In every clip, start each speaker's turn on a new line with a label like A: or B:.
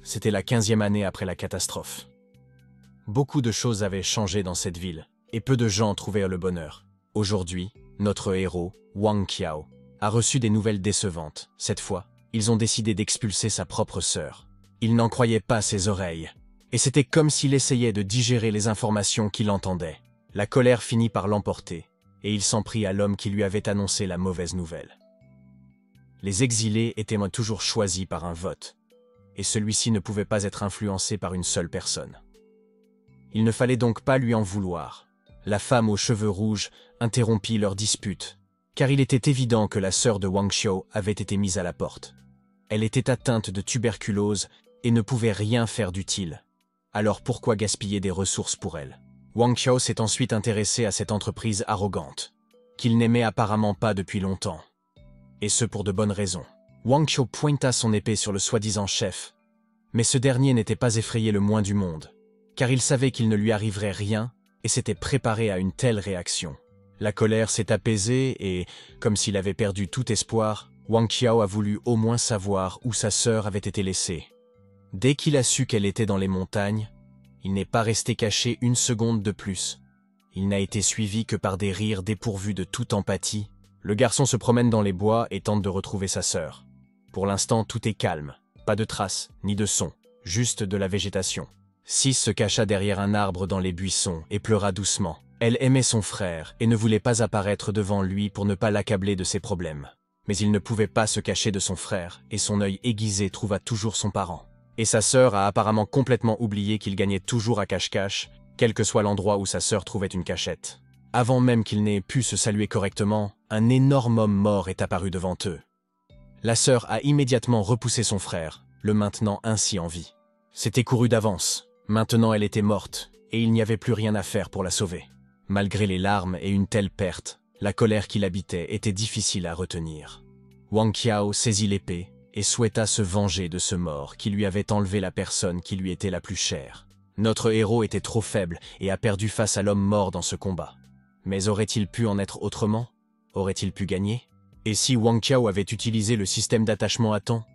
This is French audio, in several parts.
A: C'était la 15e année après la catastrophe. Beaucoup de choses avaient changé dans cette ville, et peu de gens trouvèrent le bonheur. Aujourd'hui, notre héros, Wang Qiao, a reçu des nouvelles décevantes. Cette fois, ils ont décidé d'expulser sa propre sœur. Il n'en croyait pas ses oreilles, et c'était comme s'il essayait de digérer les informations qu'il entendait. La colère finit par l'emporter, et il s'en prit à l'homme qui lui avait annoncé la mauvaise nouvelle. Les exilés étaient toujours choisis par un vote, et celui-ci ne pouvait pas être influencé par une seule personne. Il ne fallait donc pas lui en vouloir. La femme aux cheveux rouges interrompit leur dispute, car il était évident que la sœur de Wang Qiao avait été mise à la porte. Elle était atteinte de tuberculose et ne pouvait rien faire d'utile. Alors pourquoi gaspiller des ressources pour elle? Wang Qiao s'est ensuite intéressé à cette entreprise arrogante, qu'il n'aimait apparemment pas depuis longtemps. Et ce pour de bonnes raisons. Wang Qiao pointa son épée sur le soi-disant chef, mais ce dernier n'était pas effrayé le moins du monde, car il savait qu'il ne lui arriverait rien et s'était préparé à une telle réaction. La colère s'est apaisée et, comme s'il avait perdu tout espoir, Wang Qiao a voulu au moins savoir où sa sœur avait été laissée. Dès qu'il a su qu'elle était dans les montagnes, il n'est pas resté caché une seconde de plus. Il n'a été suivi que par des rires dépourvus de toute empathie. Le garçon se promène dans les bois et tente de retrouver sa sœur. Pour l'instant, tout est calme. Pas de traces, ni de son, juste de la végétation. Sis se cacha derrière un arbre dans les buissons et pleura doucement. Elle aimait son frère et ne voulait pas apparaître devant lui pour ne pas l'accabler de ses problèmes. Mais il ne pouvait pas se cacher de son frère, et son œil aiguisé trouva toujours son parent. Et sa sœur a apparemment complètement oublié qu'il gagnait toujours à cache-cache, quel que soit l'endroit où sa sœur trouvait une cachette. Avant même qu'il n'ait pu se saluer correctement, un énorme homme mort est apparu devant eux. La sœur a immédiatement repoussé son frère, le maintenant ainsi en vie. C'était couru d'avance. Maintenant elle était morte, et il n'y avait plus rien à faire pour la sauver. Malgré les larmes et une telle perte, la colère qui l'habitait était difficile à retenir. Wang Qiao saisit l'épée et souhaita se venger de ce mort qui lui avait enlevé la personne qui lui était la plus chère. Notre héros était trop faible et a perdu face à l'homme mort dans ce combat. Mais aurait-il pu en être autrement? Aurait-il pu gagner? Et si Wang Qiao avait utilisé le système d'attachement à temps?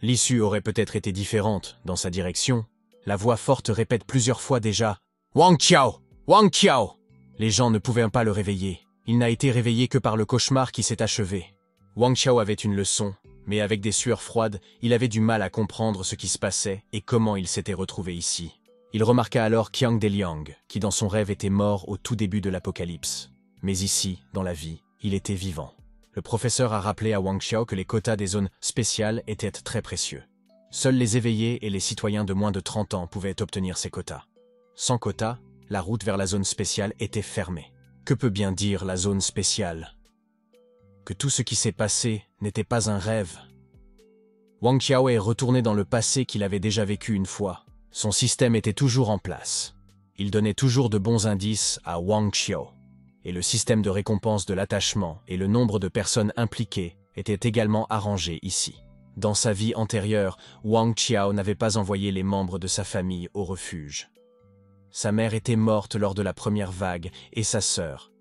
A: L'issue aurait peut-être été différente dans sa direction. La voix forte répète plusieurs fois déjà « Wang Qiao! Wang Qiao !» Les gens ne pouvaient pas le réveiller. Il n'a été réveillé que par le cauchemar qui s'est achevé. Wang Qiao avait une leçon, mais avec des sueurs froides, il avait du mal à comprendre ce qui se passait et comment il s'était retrouvé ici. Il remarqua alors Qiang Deliang, qui dans son rêve était mort au tout début de l'apocalypse. Mais ici, dans la vie, il était vivant. Le professeur a rappelé à Wang Qiao que les quotas des zones spéciales étaient très précieux. Seuls les éveillés et les citoyens de moins de 30 ans pouvaient obtenir ces quotas. Sans quotas, la route vers la zone spéciale était fermée. Que peut bien dire la zone spéciale? Que tout ce qui s'est passé n'était pas un rêve. Wang Qiao est retourné dans le passé qu'il avait déjà vécu une fois. Son système était toujours en place. Il donnait toujours de bons indices à Wang Qiao. Et le système de récompense de l'attachement et le nombre de personnes impliquées étaient également arrangés ici. Dans sa vie antérieure, Wang Qiao n'avait pas envoyé les membres de sa famille au refuge. Sa mère était morte lors de la première vague et sa sœur.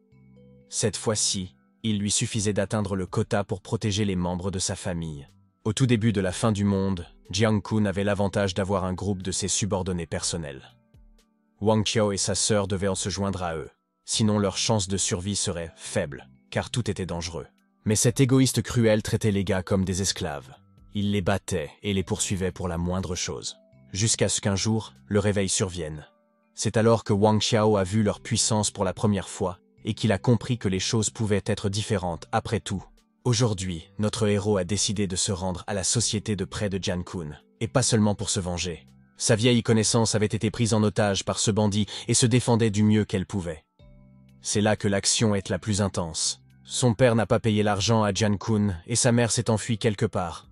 A: Cette fois-ci, il lui suffisait d'atteindre le quota pour protéger les membres de sa famille. Au tout début de la fin du monde, Jiang Kun avait l'avantage d'avoir un groupe de ses subordonnés personnels. Wang Qiao et sa sœur devaient en se joindre à eux. Sinon leur chance de survie serait faible, car tout était dangereux. Mais cet égoïste cruel traitait les gars comme des esclaves. Il les battait et les poursuivait pour la moindre chose. Jusqu'à ce qu'un jour, le réveil survienne. C'est alors que Wang Qiao a vu leur puissance pour la première fois et qu'il a compris que les choses pouvaient être différentes après tout. Aujourd'hui, notre héros a décidé de se rendre à la société de près de Jiang Kun, et pas seulement pour se venger. Sa vieille connaissance avait été prise en otage par ce bandit et se défendait du mieux qu'elle pouvait. C'est là que l'action est la plus intense. Son père n'a pas payé l'argent à Jiang Kun et sa mère s'est enfuie quelque part.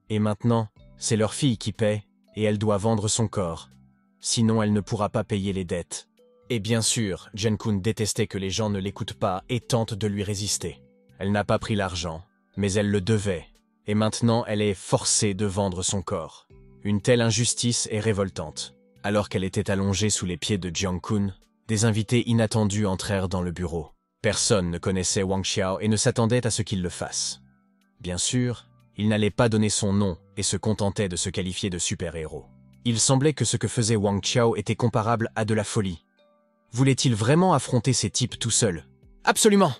A: Et maintenant, c'est leur fille qui paie et elle doit vendre son corps. Sinon, elle ne pourra pas payer les dettes. Et bien sûr, Jiang Kun détestait que les gens ne l'écoutent pas et tente de lui résister. Elle n'a pas pris l'argent, mais elle le devait. Et maintenant, elle est forcée de vendre son corps. Une telle injustice est révoltante. Alors qu'elle était allongée sous les pieds de Jiang Kun, des invités inattendus entrèrent dans le bureau. Personne ne connaissait Wang Qiao et ne s'attendait à ce qu'il le fasse. Bien sûr, il n'allait pas donner son nom et se contentait de se qualifier de super-héros. Il semblait que ce que faisait Wang Qiao était comparable à de la folie. Voulait-il vraiment affronter ces types tout seul? Absolument!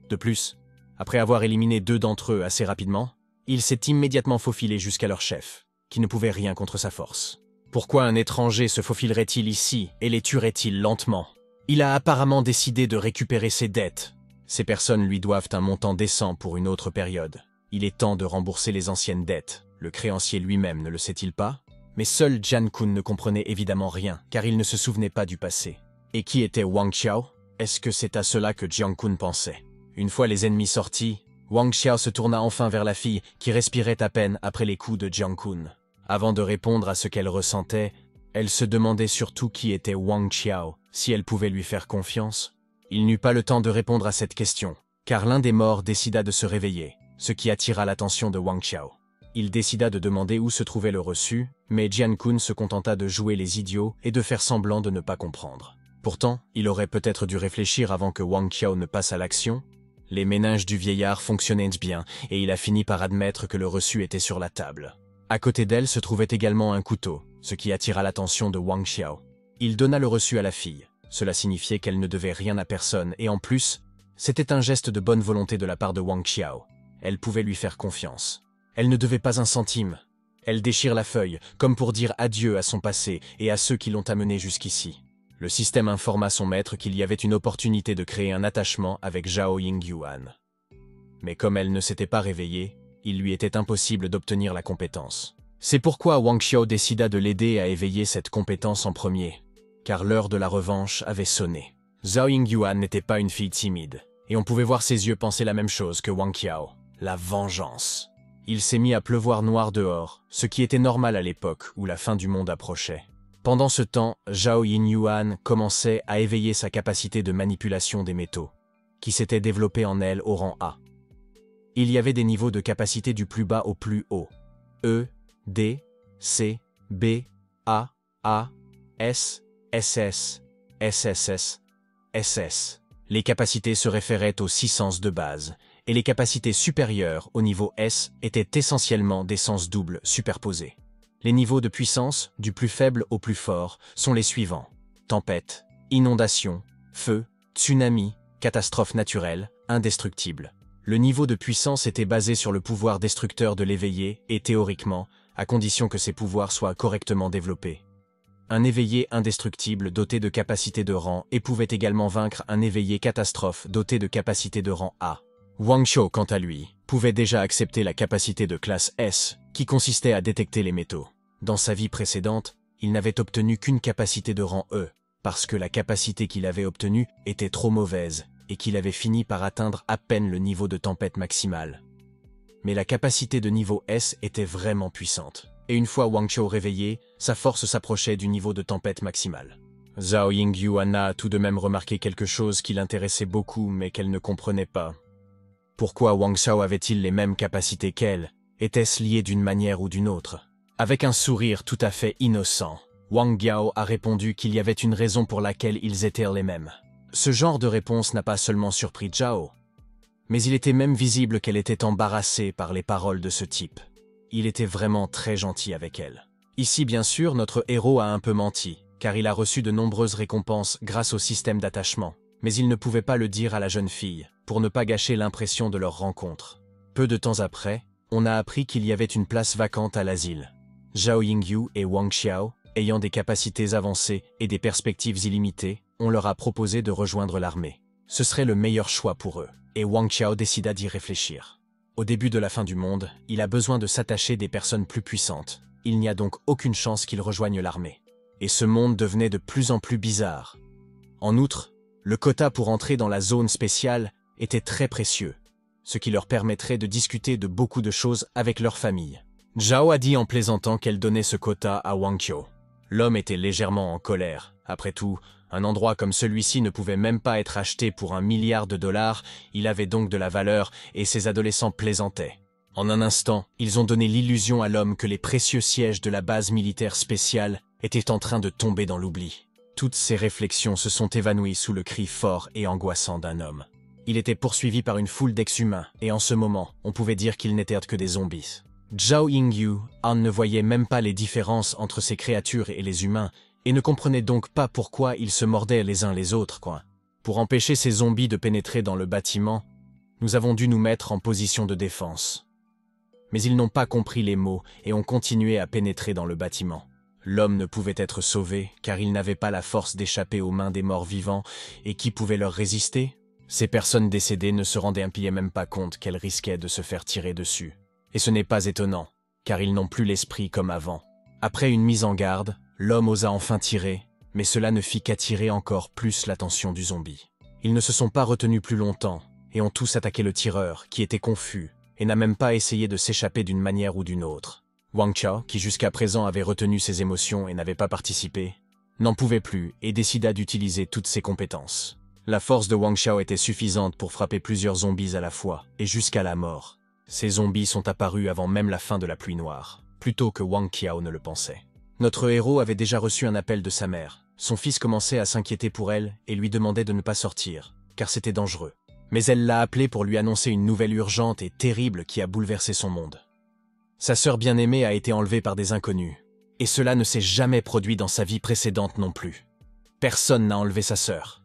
A: De plus, après avoir éliminé 2 d'entre eux assez rapidement, il s'est immédiatement faufilé jusqu'à leur chef, qui ne pouvait rien contre sa force. Pourquoi un étranger se faufilerait-il ici et les tuerait-il lentement? Il a apparemment décidé de récupérer ses dettes. Ces personnes lui doivent un montant décent pour une autre période. Il est temps de rembourser les anciennes dettes. Le créancier lui-même ne le sait-il pas? Mais seul Jian Kun ne comprenait évidemment rien, car il ne se souvenait pas du passé. Et qui était Wang Qiao? Est-ce que c'est à cela que Jian Kun pensait? Une fois les ennemis sortis, Wang Qiao se tourna enfin vers la fille, qui respirait à peine après les coups de Jian Kun. Avant de répondre à ce qu'elle ressentait, elle se demandait surtout qui était Wang Qiao, si elle pouvait lui faire confiance. Il n'eut pas le temps de répondre à cette question, car l'un des morts décida de se réveiller, ce qui attira l'attention de Wang Qiao. Il décida de demander où se trouvait le reçu, mais Jian Kun se contenta de jouer les idiots et de faire semblant de ne pas comprendre. Pourtant, il aurait peut-être dû réfléchir avant que Wang Qiao ne passe à l'action. Les méninges du vieillard fonctionnaient bien, et il a fini par admettre que le reçu était sur la table. À côté d'elle se trouvait également un couteau, ce qui attira l'attention de Wang Qiao. Il donna le reçu à la fille. Cela signifiait qu'elle ne devait rien à personne, et en plus, c'était un geste de bonne volonté de la part de Wang Qiao. Elle pouvait lui faire confiance. Elle ne devait pas un centime. Elle déchire la feuille, comme pour dire adieu à son passé et à ceux qui l'ont amenée jusqu'ici. Le système informa son maître qu'il y avait une opportunité de créer un attachement avec Zhao Yingyuan. Mais comme elle ne s'était pas réveillée, il lui était impossible d'obtenir la compétence. C'est pourquoi Wang Qiao décida de l'aider à éveiller cette compétence en premier, car l'heure de la revanche avait sonné. Zhao Yingyuan n'était pas une fille timide, et on pouvait voir ses yeux penser la même chose que Wang Qiao, la vengeance. Il s'est mis à pleuvoir noir dehors, ce qui était normal à l'époque où la fin du monde approchait. Pendant ce temps, Zhao Yingyuan commençait à éveiller sa capacité de manipulation des métaux, qui s'était développée en elle au rang A. Il y avait des niveaux de capacité du plus bas au plus haut. E, D, C, B, A, S, SS, SSS, SS. Les capacités se référaient aux 6 sens de base, et les capacités supérieures au niveau S étaient essentiellement des sens doubles superposés. Les niveaux de puissance, du plus faible au plus fort, sont les suivants: tempête, inondation, feu, tsunami, catastrophe naturelle, indestructible. Le niveau de puissance était basé sur le pouvoir destructeur de l'éveillé et théoriquement, à condition que ses pouvoirs soient correctement développés. Un éveillé indestructible doté de capacités de rang et pouvait également vaincre un éveillé catastrophe doté de capacités de rang A. Wang Qiao, quant à lui, pouvait déjà accepter la capacité de classe S, qui consistait à détecter les métaux. Dans sa vie précédente, il n'avait obtenu qu'une capacité de rang E, parce que la capacité qu'il avait obtenue était trop mauvaise et qu'il avait fini par atteindre à peine le niveau de tempête maximale. Mais la capacité de niveau S était vraiment puissante, et une fois Wang Qiao réveillé, sa force s'approchait du niveau de tempête maximale. Zhao Yingyuan a tout de même remarqué quelque chose qui l'intéressait beaucoup mais qu'elle ne comprenait pas. Pourquoi Wang Qiao avait-il les mêmes capacités qu'elle? Était-ce lié d'une manière ou d'une autre? Avec un sourire tout à fait innocent, Wang Qiao a répondu qu'il y avait une raison pour laquelle ils étaient les mêmes. Ce genre de réponse n'a pas seulement surpris Zhao, mais il était même visible qu'elle était embarrassée par les paroles de ce type. Il était vraiment très gentil avec elle. Ici, bien sûr, notre héros a un peu menti, car il a reçu de nombreuses récompenses grâce au système d'attachement, mais il ne pouvait pas le dire à la jeune fille, pour ne pas gâcher l'impression de leur rencontre. Peu de temps après, on a appris qu'il y avait une place vacante à l'asile. Zhao Yingyu et Wang Qiao, ayant des capacités avancées et des perspectives illimitées, on leur a proposé de rejoindre l'armée. Ce serait le meilleur choix pour eux, et Wang Qiao décida d'y réfléchir. Au début de la fin du monde, il a besoin de s'attacher des personnes plus puissantes. Il n'y a donc aucune chance qu'il rejoigne l'armée. Et ce monde devenait de plus en plus bizarre. En outre, le quota pour entrer dans la zone spéciale était très précieux, ce qui leur permettrait de discuter de beaucoup de choses avec leur famille. Zhao a dit en plaisantant qu'elle donnait ce quota à Wang Qiao. L'homme était légèrement en colère. Après tout, un endroit comme celui-ci ne pouvait même pas être acheté pour $1 milliard, il avait donc de la valeur et ses adolescents plaisantaient. En un instant, ils ont donné l'illusion à l'homme que les précieux sièges de la base militaire spéciale étaient en train de tomber dans l'oubli. Toutes ces réflexions se sont évanouies sous le cri fort et angoissant d'un homme. Il était poursuivi par une foule d'ex-humains et en ce moment, on pouvait dire qu'ils n'étaient que des zombies. Zhao Yingyu-an ne voyait même pas les différences entre ces créatures et les humains, et ne comprenait donc pas pourquoi ils se mordaient les uns les autres, quoi. Pour empêcher ces zombies de pénétrer dans le bâtiment, nous avons dû nous mettre en position de défense. Mais ils n'ont pas compris les mots et ont continué à pénétrer dans le bâtiment. L'homme ne pouvait être sauvé, car il n'avait pas la force d'échapper aux mains des morts vivants, et qui pouvait leur résister? Ces personnes décédées ne se rendaient même pas compte qu'elles risquaient de se faire tirer dessus. Et ce n'est pas étonnant, car ils n'ont plus l'esprit comme avant. Après une mise en garde, l'homme osa enfin tirer, mais cela ne fit qu'attirer encore plus l'attention du zombie. Ils ne se sont pas retenus plus longtemps, et ont tous attaqué le tireur, qui était confus, et n'a même pas essayé de s'échapper d'une manière ou d'une autre. Wang Chao, qui jusqu'à présent avait retenu ses émotions et n'avait pas participé, n'en pouvait plus et décida d'utiliser toutes ses compétences. La force de Wang Chao était suffisante pour frapper plusieurs zombies à la fois, et jusqu'à la mort. Ces zombies sont apparus avant même la fin de la pluie noire, plutôt que Wang Chao ne le pensait. Notre héros avait déjà reçu un appel de sa mère. Son fils commençait à s'inquiéter pour elle et lui demandait de ne pas sortir, car c'était dangereux. Mais elle l'a appelé pour lui annoncer une nouvelle urgente et terrible qui a bouleversé son monde. Sa sœur bien-aimée a été enlevée par des inconnus, et cela ne s'est jamais produit dans sa vie précédente non plus. Personne n'a enlevé sa sœur.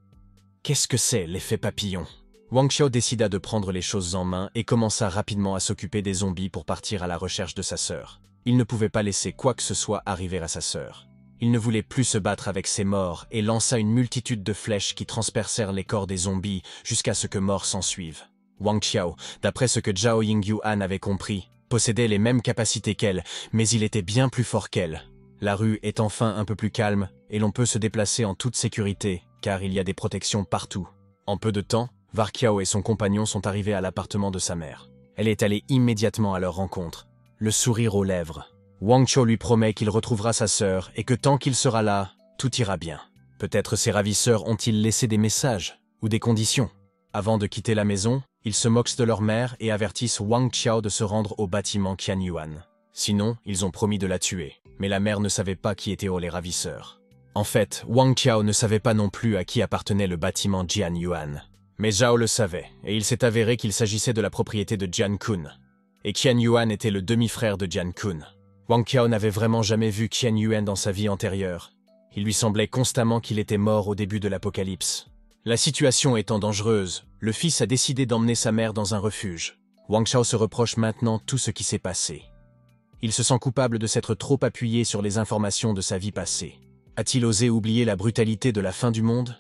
A: Qu'est-ce que c'est l'effet papillon? Wang Chao décida de prendre les choses en main et commença rapidement à s'occuper des zombies pour partir à la recherche de sa sœur. Il ne pouvait pas laisser quoi que ce soit arriver à sa sœur. Il ne voulait plus se battre avec ses morts et lança une multitude de flèches qui transpercèrent les corps des zombies jusqu'à ce que mort s'ensuive. Wang Chao, d'après ce que Zhao Yingyu-an avait compris, possédait les mêmes capacités qu'elle, mais il était bien plus fort qu'elle. La rue est enfin un peu plus calme et l'on peut se déplacer en toute sécurité, car il y a des protections partout. En peu de temps, Warkiao et son compagnon sont arrivés à l'appartement de sa mère. Elle est allée immédiatement à leur rencontre, le sourire aux lèvres. Wang Chao lui promet qu'il retrouvera sa sœur et que tant qu'il sera là, tout ira bien. Peut-être ses ravisseurs ont-ils laissé des messages ou des conditions. Avant de quitter la maison, ils se moquent de leur mère et avertissent Wang Chao de se rendre au bâtiment Qianyuan. Sinon, ils ont promis de la tuer, mais la mère ne savait pas qui étaient les ravisseurs. En fait, Wang Chao ne savait pas non plus à qui appartenait le bâtiment Qianyuan. Mais Zhao le savait, et il s'est avéré qu'il s'agissait de la propriété de Jian Kun. Et Qianyuan était le demi-frère de Jian Kun. Wang Chao n'avait vraiment jamais vu Qianyuan dans sa vie antérieure. Il lui semblait constamment qu'il était mort au début de l'apocalypse. La situation étant dangereuse, le fils a décidé d'emmener sa mère dans un refuge. Wang Chao se reproche maintenant tout ce qui s'est passé. Il se sent coupable de s'être trop appuyé sur les informations de sa vie passée. A-t-il osé oublier la brutalité de la fin du monde?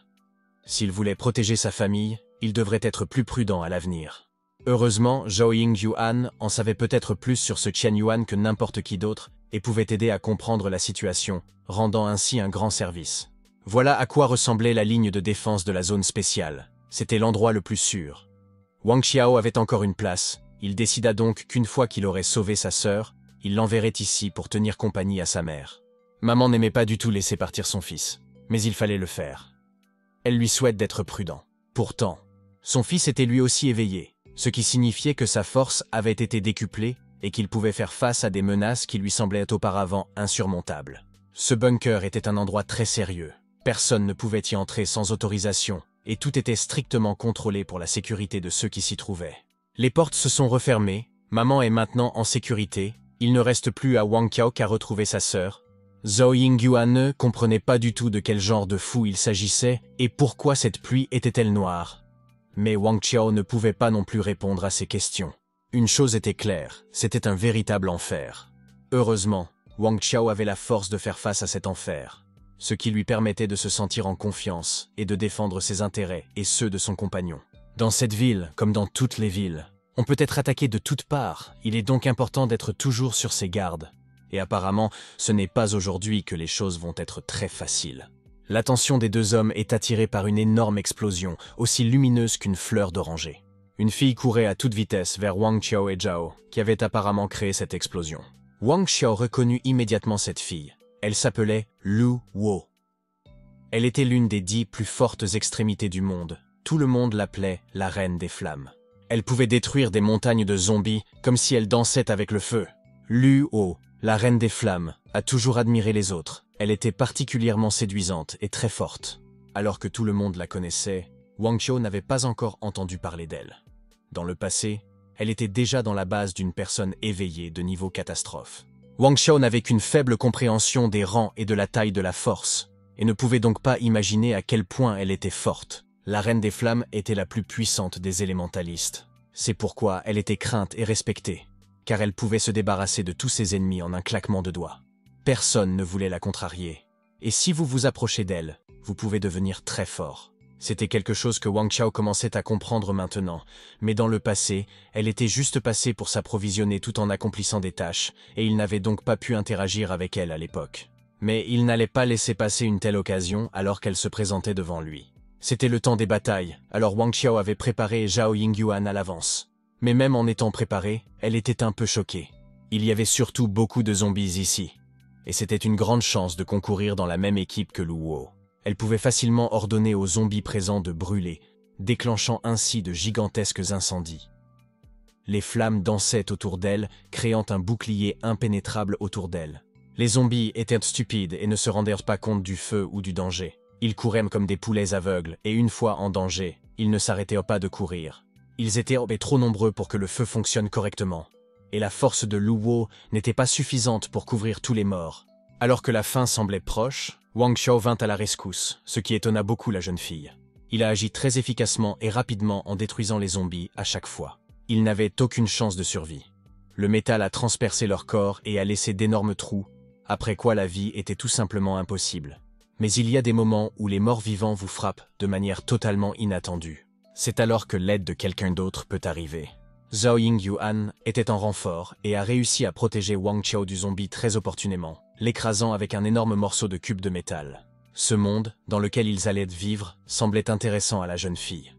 A: S'il voulait protéger sa famille, il devrait être plus prudent à l'avenir. Heureusement, Zhao Yingyu-an en savait peut-être plus sur ce Qianyuan que n'importe qui d'autre et pouvait aider à comprendre la situation, rendant ainsi un grand service. Voilà à quoi ressemblait la ligne de défense de la zone spéciale. C'était l'endroit le plus sûr. Wang Chao avait encore une place. Il décida donc qu'une fois qu'il aurait sauvé sa sœur, il l'enverrait ici pour tenir compagnie à sa mère. Maman n'aimait pas du tout laisser partir son fils, mais il fallait le faire. Elle lui souhaite d'être prudent. Pourtant, son fils était lui aussi éveillé, ce qui signifiait que sa force avait été décuplée et qu'il pouvait faire face à des menaces qui lui semblaient auparavant insurmontables. Ce bunker était un endroit très sérieux. Personne ne pouvait y entrer sans autorisation, et tout était strictement contrôlé pour la sécurité de ceux qui s'y trouvaient. Les portes se sont refermées, maman est maintenant en sécurité, il ne reste plus à Wang Chao qu'à retrouver sa sœur. Zhao Yingyu-an ne comprenait pas du tout de quel genre de fou il s'agissait et pourquoi cette pluie était-elle noire. Mais Wang Chao ne pouvait pas non plus répondre à ces questions. Une chose était claire, c'était un véritable enfer. Heureusement, Wang Chao avait la force de faire face à cet enfer, ce qui lui permettait de se sentir en confiance et de défendre ses intérêts et ceux de son compagnon. Dans cette ville, comme dans toutes les villes, on peut être attaqué de toutes parts, il est donc important d'être toujours sur ses gardes. Et apparemment, ce n'est pas aujourd'hui que les choses vont être très faciles. L'attention des deux hommes est attirée par une énorme explosion, aussi lumineuse qu'une fleur d'oranger. Une fille courait à toute vitesse vers Wang Chao et Zhao, qui avaient apparemment créé cette explosion. Wang Chao reconnut immédiatement cette fille. Elle s'appelait Lu Wo. Elle était l'une des 10 plus fortes extrémités du monde. Tout le monde l'appelait la reine des flammes. Elle pouvait détruire des montagnes de zombies comme si elle dansait avec le feu. Lu Wo, la reine des flammes, a toujours admiré les autres. Elle était particulièrement séduisante et très forte. Alors que tout le monde la connaissait, Wang Chao n'avait pas encore entendu parler d'elle. Dans le passé, elle était déjà dans la base d'une personne éveillée de niveau catastrophe. Wang Xiao n'avait qu'une faible compréhension des rangs et de la taille de la force, et ne pouvait donc pas imaginer à quel point elle était forte. La Reine des Flammes était la plus puissante des élémentalistes. C'est pourquoi elle était crainte et respectée, car elle pouvait se débarrasser de tous ses ennemis en un claquement de doigts. Personne ne voulait la contrarier. Et si vous vous approchez d'elle, vous pouvez devenir très fort. C'était quelque chose que Wang Xiao commençait à comprendre maintenant, mais dans le passé, elle était juste passée pour s'approvisionner tout en accomplissant des tâches, et il n'avait donc pas pu interagir avec elle à l'époque. Mais il n'allait pas laisser passer une telle occasion alors qu'elle se présentait devant lui. C'était le temps des batailles, alors Wang Xiao avait préparé Zhao Yingyuan à l'avance. Mais même en étant préparée, elle était un peu choquée. Il y avait surtout beaucoup de zombies ici. Et c'était une grande chance de concourir dans la même équipe que Lu Wo. Elle pouvait facilement ordonner aux zombies présents de brûler, déclenchant ainsi de gigantesques incendies. Les flammes dansaient autour d'elle, créant un bouclier impénétrable autour d'elle. Les zombies étaient stupides et ne se rendirent pas compte du feu ou du danger. Ils couraient comme des poulets aveugles, et une fois en danger, ils ne s'arrêtaient pas de courir. Ils étaient trop nombreux pour que le feu fonctionne correctement, et la force de Lu Wo n'était pas suffisante pour couvrir tous les morts. Alors que la fin semblait proche, Wang Xiao vint à la rescousse, ce qui étonna beaucoup la jeune fille. Il a agi très efficacement et rapidement en détruisant les zombies à chaque fois. Ils n'avaient aucune chance de survie. Le métal a transpercé leur corps et a laissé d'énormes trous, après quoi la vie était tout simplement impossible. Mais il y a des moments où les morts vivants vous frappent de manière totalement inattendue. C'est alors que l'aide de quelqu'un d'autre peut arriver. Zhao Yingyuan était en renfort et a réussi à protéger Wang Xiao du zombie très opportunément, l'écrasant avec un énorme morceau de cube de métal. Ce monde, dans lequel ils allaient vivre, semblait intéressant à la jeune fille.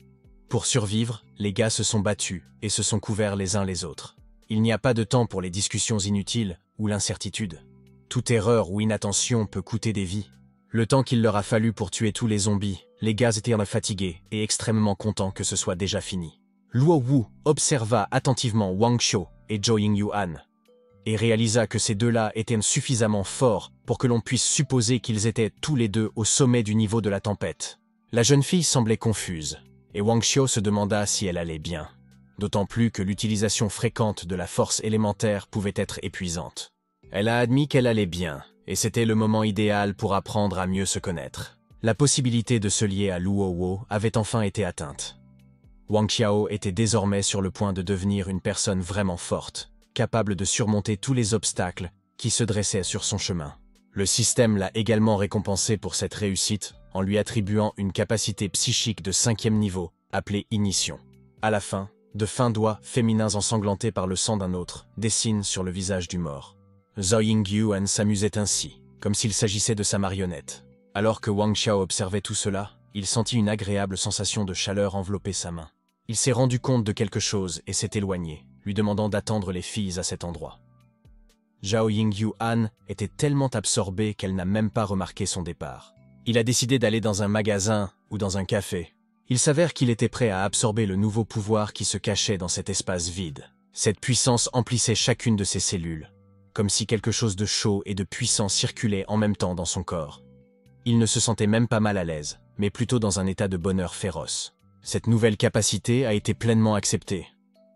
A: Pour survivre, les gars se sont battus et se sont couverts les uns les autres. Il n'y a pas de temps pour les discussions inutiles ou l'incertitude. Toute erreur ou inattention peut coûter des vies. Le temps qu'il leur a fallu pour tuer tous les zombies, les gars étaient fatigués et extrêmement contents que ce soit déjà fini. Luo Wu observa attentivement Wang Xiao et Zhao Yingyuan et réalisa que ces deux-là étaient suffisamment forts pour que l'on puisse supposer qu'ils étaient tous les deux au sommet du niveau de la tempête. La jeune fille semblait confuse, et Wang Xiao se demanda si elle allait bien, d'autant plus que l'utilisation fréquente de la force élémentaire pouvait être épuisante. Elle a admis qu'elle allait bien, et c'était le moment idéal pour apprendre à mieux se connaître. La possibilité de se lier à Luo Wu avait enfin été atteinte. Wang Xiao était désormais sur le point de devenir une personne vraiment forte, capable de surmonter tous les obstacles qui se dressaient sur son chemin. Le système l'a également récompensé pour cette réussite en lui attribuant une capacité psychique de 5e niveau, appelée Ignition. À la fin, de fins doigts féminins ensanglantés par le sang d'un autre dessinent sur le visage du mort. Zhao Yingyuan s'amusait ainsi, comme s'il s'agissait de sa marionnette. Alors que Wang Xiao observait tout cela, il sentit une agréable sensation de chaleur envelopper sa main. Il s'est rendu compte de quelque chose et s'est éloigné, lui demandant d'attendre les filles à cet endroit. Zhao Yingyuan était tellement absorbée qu'elle n'a même pas remarqué son départ. Il a décidé d'aller dans un magasin ou dans un café. Il s'avère qu'il était prêt à absorber le nouveau pouvoir qui se cachait dans cet espace vide. Cette puissance emplissait chacune de ses cellules, comme si quelque chose de chaud et de puissant circulait en même temps dans son corps. Il ne se sentait même pas mal à l'aise, mais plutôt dans un état de bonheur féroce. Cette nouvelle capacité a été pleinement acceptée.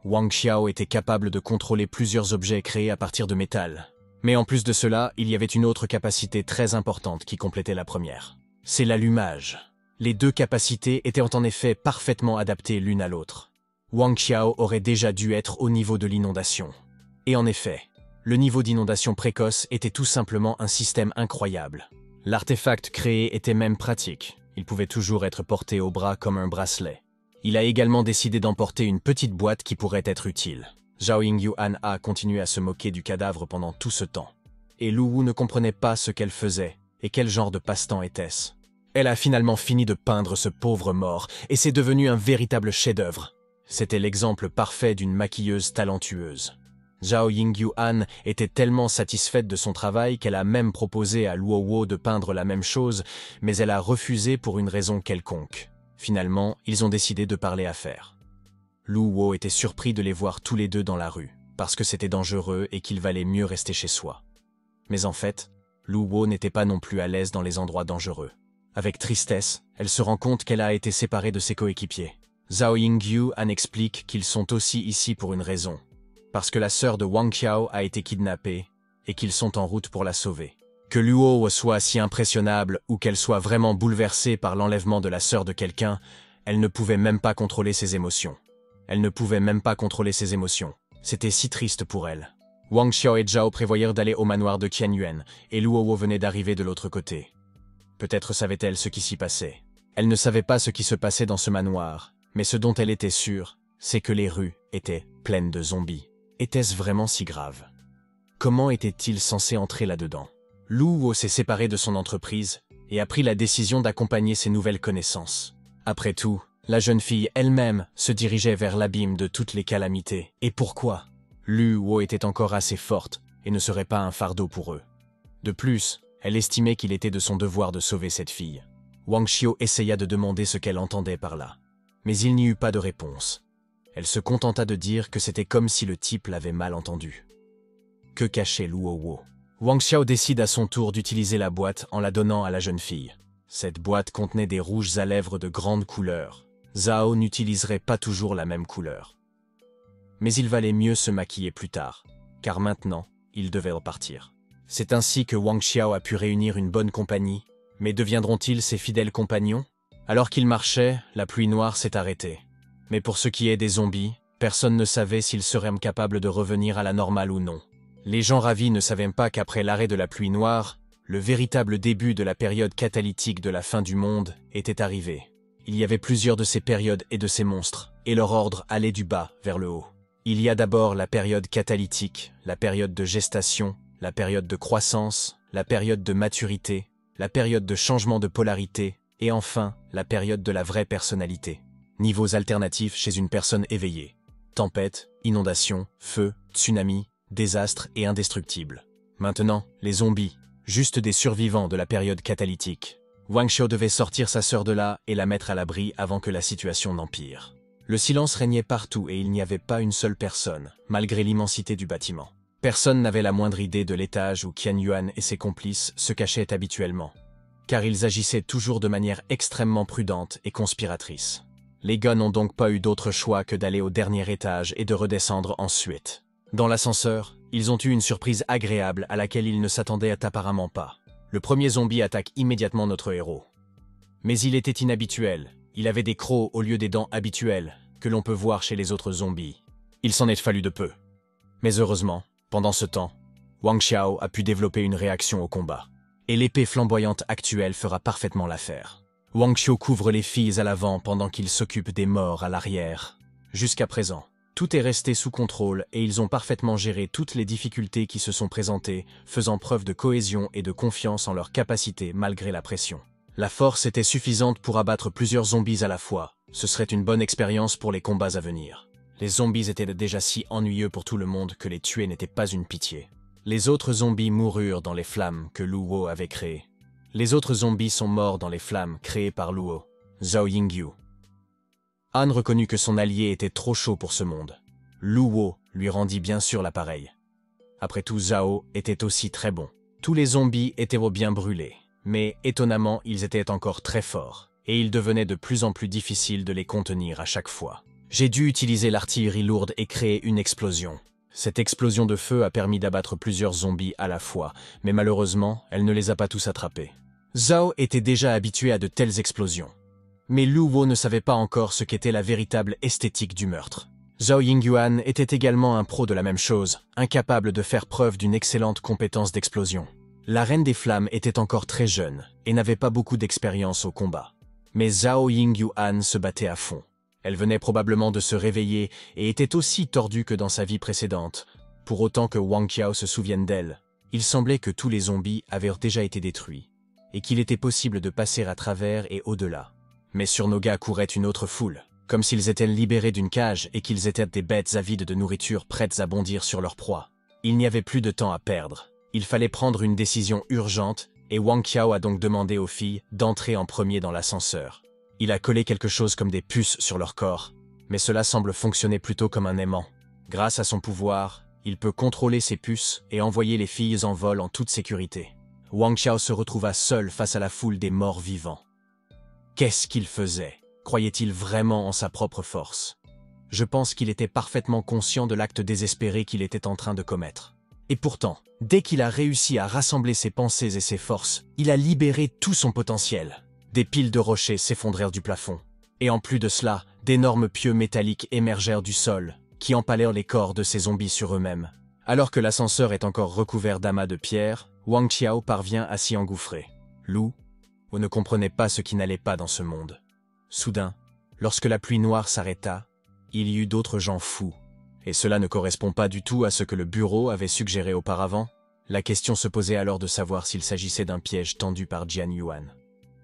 A: Wang Xiao était capable de contrôler plusieurs objets créés à partir de métal. Mais en plus de cela, il y avait une autre capacité très importante qui complétait la première. C'est l'allumage. Les deux capacités étaient en effet parfaitement adaptées l'une à l'autre. Wang Xiao aurait déjà dû être au niveau de l'inondation. Et en effet, le niveau d'inondation précoce était tout simplement un système incroyable. L'artefact créé était même pratique. Il pouvait toujours être porté au bras comme un bracelet. Il a également décidé d'emporter une petite boîte qui pourrait être utile. Zhao Yingyuan a continué à se moquer du cadavre pendant tout ce temps. Et Lu Wu ne comprenait pas ce qu'elle faisait et quel genre de passe-temps était-ce. Elle a finalement fini de peindre ce pauvre mort et c'est devenu un véritable chef-d'œuvre. C'était l'exemple parfait d'une maquilleuse talentueuse. Zhao Yingyuan était tellement satisfaite de son travail qu'elle a même proposé à Luo Wu de peindre la même chose, mais elle a refusé pour une raison quelconque. Finalement, ils ont décidé de parler affaires. Lu Wu était surpris de les voir tous les deux dans la rue, parce que c'était dangereux et qu'il valait mieux rester chez soi. Mais en fait, Lu Wu n'était pas non plus à l'aise dans les endroits dangereux. Avec tristesse, elle se rend compte qu'elle a été séparée de ses coéquipiers. Zhao Yingyuan explique qu'ils sont aussi ici pour une raison. Parce que la sœur de Wang Qiao a été kidnappée et qu'ils sont en route pour la sauver. Que Luo soit si impressionnable ou qu'elle soit vraiment bouleversée par l'enlèvement de la sœur de quelqu'un, elle ne pouvait même pas contrôler ses émotions. Elle ne pouvait même pas contrôler ses émotions. C'était si triste pour elle. Wang Qiao et Zhao prévoyèrent d'aller au manoir de Qianyuan et Luo venait d'arriver de l'autre côté. Peut-être savait-elle ce qui s'y passait. Elle ne savait pas ce qui se passait dans ce manoir, mais ce dont elle était sûre, c'est que les rues étaient pleines de zombies. Était-ce vraiment si grave? Comment était-il censé entrer là-dedans? Luo s'est séparé de son entreprise et a pris la décision d'accompagner ses nouvelles connaissances. Après tout, la jeune fille elle-même se dirigeait vers l'abîme de toutes les calamités. Et pourquoi? Luo était encore assez forte et ne serait pas un fardeau pour eux. De plus, elle estimait qu'il était de son devoir de sauver cette fille. Wang Qiao essaya de demander ce qu'elle entendait par là, mais il n'y eut pas de réponse. Elle se contenta de dire que c'était comme si le type l'avait mal entendu. Que cachait Luo? Wang Qiao décide à son tour d'utiliser la boîte en la donnant à la jeune fille. Cette boîte contenait des rouges à lèvres de grande couleur. Zhao n'utiliserait pas toujours la même couleur. Mais il valait mieux se maquiller plus tard, car maintenant, il devait repartir. C'est ainsi que Wang Qiao a pu réunir une bonne compagnie, mais deviendront-ils ses fidèles compagnons? Alors qu'il marchait, la pluie noire s'est arrêtée. Mais pour ce qui est des zombies, personne ne savait s'ils seraient capables de revenir à la normale ou non. Les gens ravis ne savaient pas qu'après l'arrêt de la pluie noire, le véritable début de la période catalytique de la fin du monde était arrivé. Il y avait plusieurs de ces périodes et de ces monstres, et leur ordre allait du bas vers le haut. Il y a d'abord la période catalytique, la période de gestation, la période de croissance, la période de maturité, la période de changement de polarité, et enfin, la période de la vraie personnalité. Niveaux alternatifs chez une personne éveillée. Tempête, inondation, feu, tsunami, désastre et indestructible. Maintenant, les zombies, juste des survivants de la période catalytique. Wang Qiao devait sortir sa sœur de là et la mettre à l'abri avant que la situation n'empire. Le silence régnait partout et il n'y avait pas une seule personne, malgré l'immensité du bâtiment. Personne n'avait la moindre idée de l'étage où Qianyuan et ses complices se cachaient habituellement, car ils agissaient toujours de manière extrêmement prudente et conspiratrice. Les gars n'ont donc pas eu d'autre choix que d'aller au dernier étage et de redescendre ensuite. Dans l'ascenseur, ils ont eu une surprise agréable à laquelle ils ne s'attendaient apparemment pas. Le premier zombie attaque immédiatement notre héros. Mais il était inhabituel, il avait des crocs au lieu des dents habituelles que l'on peut voir chez les autres zombies. Il s'en est fallu de peu. Mais heureusement, pendant ce temps, Wang Qiao a pu développer une réaction au combat. Et l'épée flamboyante actuelle fera parfaitement l'affaire. Wang Qiao couvre les filles à l'avant pendant qu'il s'occupe des morts à l'arrière. Jusqu'à présent, tout est resté sous contrôle et ils ont parfaitement géré toutes les difficultés qui se sont présentées, faisant preuve de cohésion et de confiance en leur capacité malgré la pression. La force était suffisante pour abattre plusieurs zombies à la fois. Ce serait une bonne expérience pour les combats à venir. Les zombies étaient déjà si ennuyeux pour tout le monde que les tuer n'était pas une pitié. Les autres zombies moururent dans les flammes que Luo avait créées. Les autres zombies sont morts dans les flammes créées par Luo, Zhao Yingyu. Han reconnut que son allié était trop chaud pour ce monde. Luo lui rendit bien sûr l'appareil. Après tout, Zhao était aussi très bon. Tous les zombies étaient bien brûlés, mais étonnamment, ils étaient encore très forts, et il devenait de plus en plus difficile de les contenir à chaque fois. J'ai dû utiliser l'artillerie lourde et créer une explosion. Cette explosion de feu a permis d'abattre plusieurs zombies à la fois, mais malheureusement, elle ne les a pas tous attrapés. Zhao était déjà habitué à de telles explosions. Mais Luo ne savait pas encore ce qu'était la véritable esthétique du meurtre. Zhao Yingyuan était également un pro de la même chose, incapable de faire preuve d'une excellente compétence d'explosion. La Reine des Flammes était encore très jeune et n'avait pas beaucoup d'expérience au combat. Mais Zhao Yingyuan se battait à fond. Elle venait probablement de se réveiller et était aussi tordue que dans sa vie précédente. Pour autant que Wang Qiao se souvienne d'elle, il semblait que tous les zombies avaient déjà été détruits, et qu'il était possible de passer à travers et au-delà. Mais sur nos gars courait une autre foule, comme s'ils étaient libérés d'une cage et qu'ils étaient des bêtes avides de nourriture prêtes à bondir sur leur proie. Il n'y avait plus de temps à perdre. Il fallait prendre une décision urgente, et Wang Qiao a donc demandé aux filles d'entrer en premier dans l'ascenseur. Il a collé quelque chose comme des puces sur leur corps, mais cela semble fonctionner plutôt comme un aimant. Grâce à son pouvoir, il peut contrôler ces puces et envoyer les filles en vol en toute sécurité. Wang Qiao se retrouva seul face à la foule des morts vivants. Qu'est-ce qu'il faisait? Croyait-il vraiment en sa propre force? Je pense qu'il était parfaitement conscient de l'acte désespéré qu'il était en train de commettre. Et pourtant, dès qu'il a réussi à rassembler ses pensées et ses forces, il a libéré tout son potentiel. Des piles de rochers s'effondrèrent du plafond. Et en plus de cela, d'énormes pieux métalliques émergèrent du sol, qui empalèrent les corps de ces zombies sur eux-mêmes. Alors que l'ascenseur est encore recouvert d'amas de pierre, Wang Qiao parvient à s'y engouffrer. Lu Wu ne comprenait pas ce qui n'allait pas dans ce monde. Soudain, lorsque la pluie noire s'arrêta, il y eut d'autres gens fous. Et cela ne correspond pas du tout à ce que le bureau avait suggéré auparavant. La question se posait alors de savoir s'il s'agissait d'un piège tendu par Jian Yuan.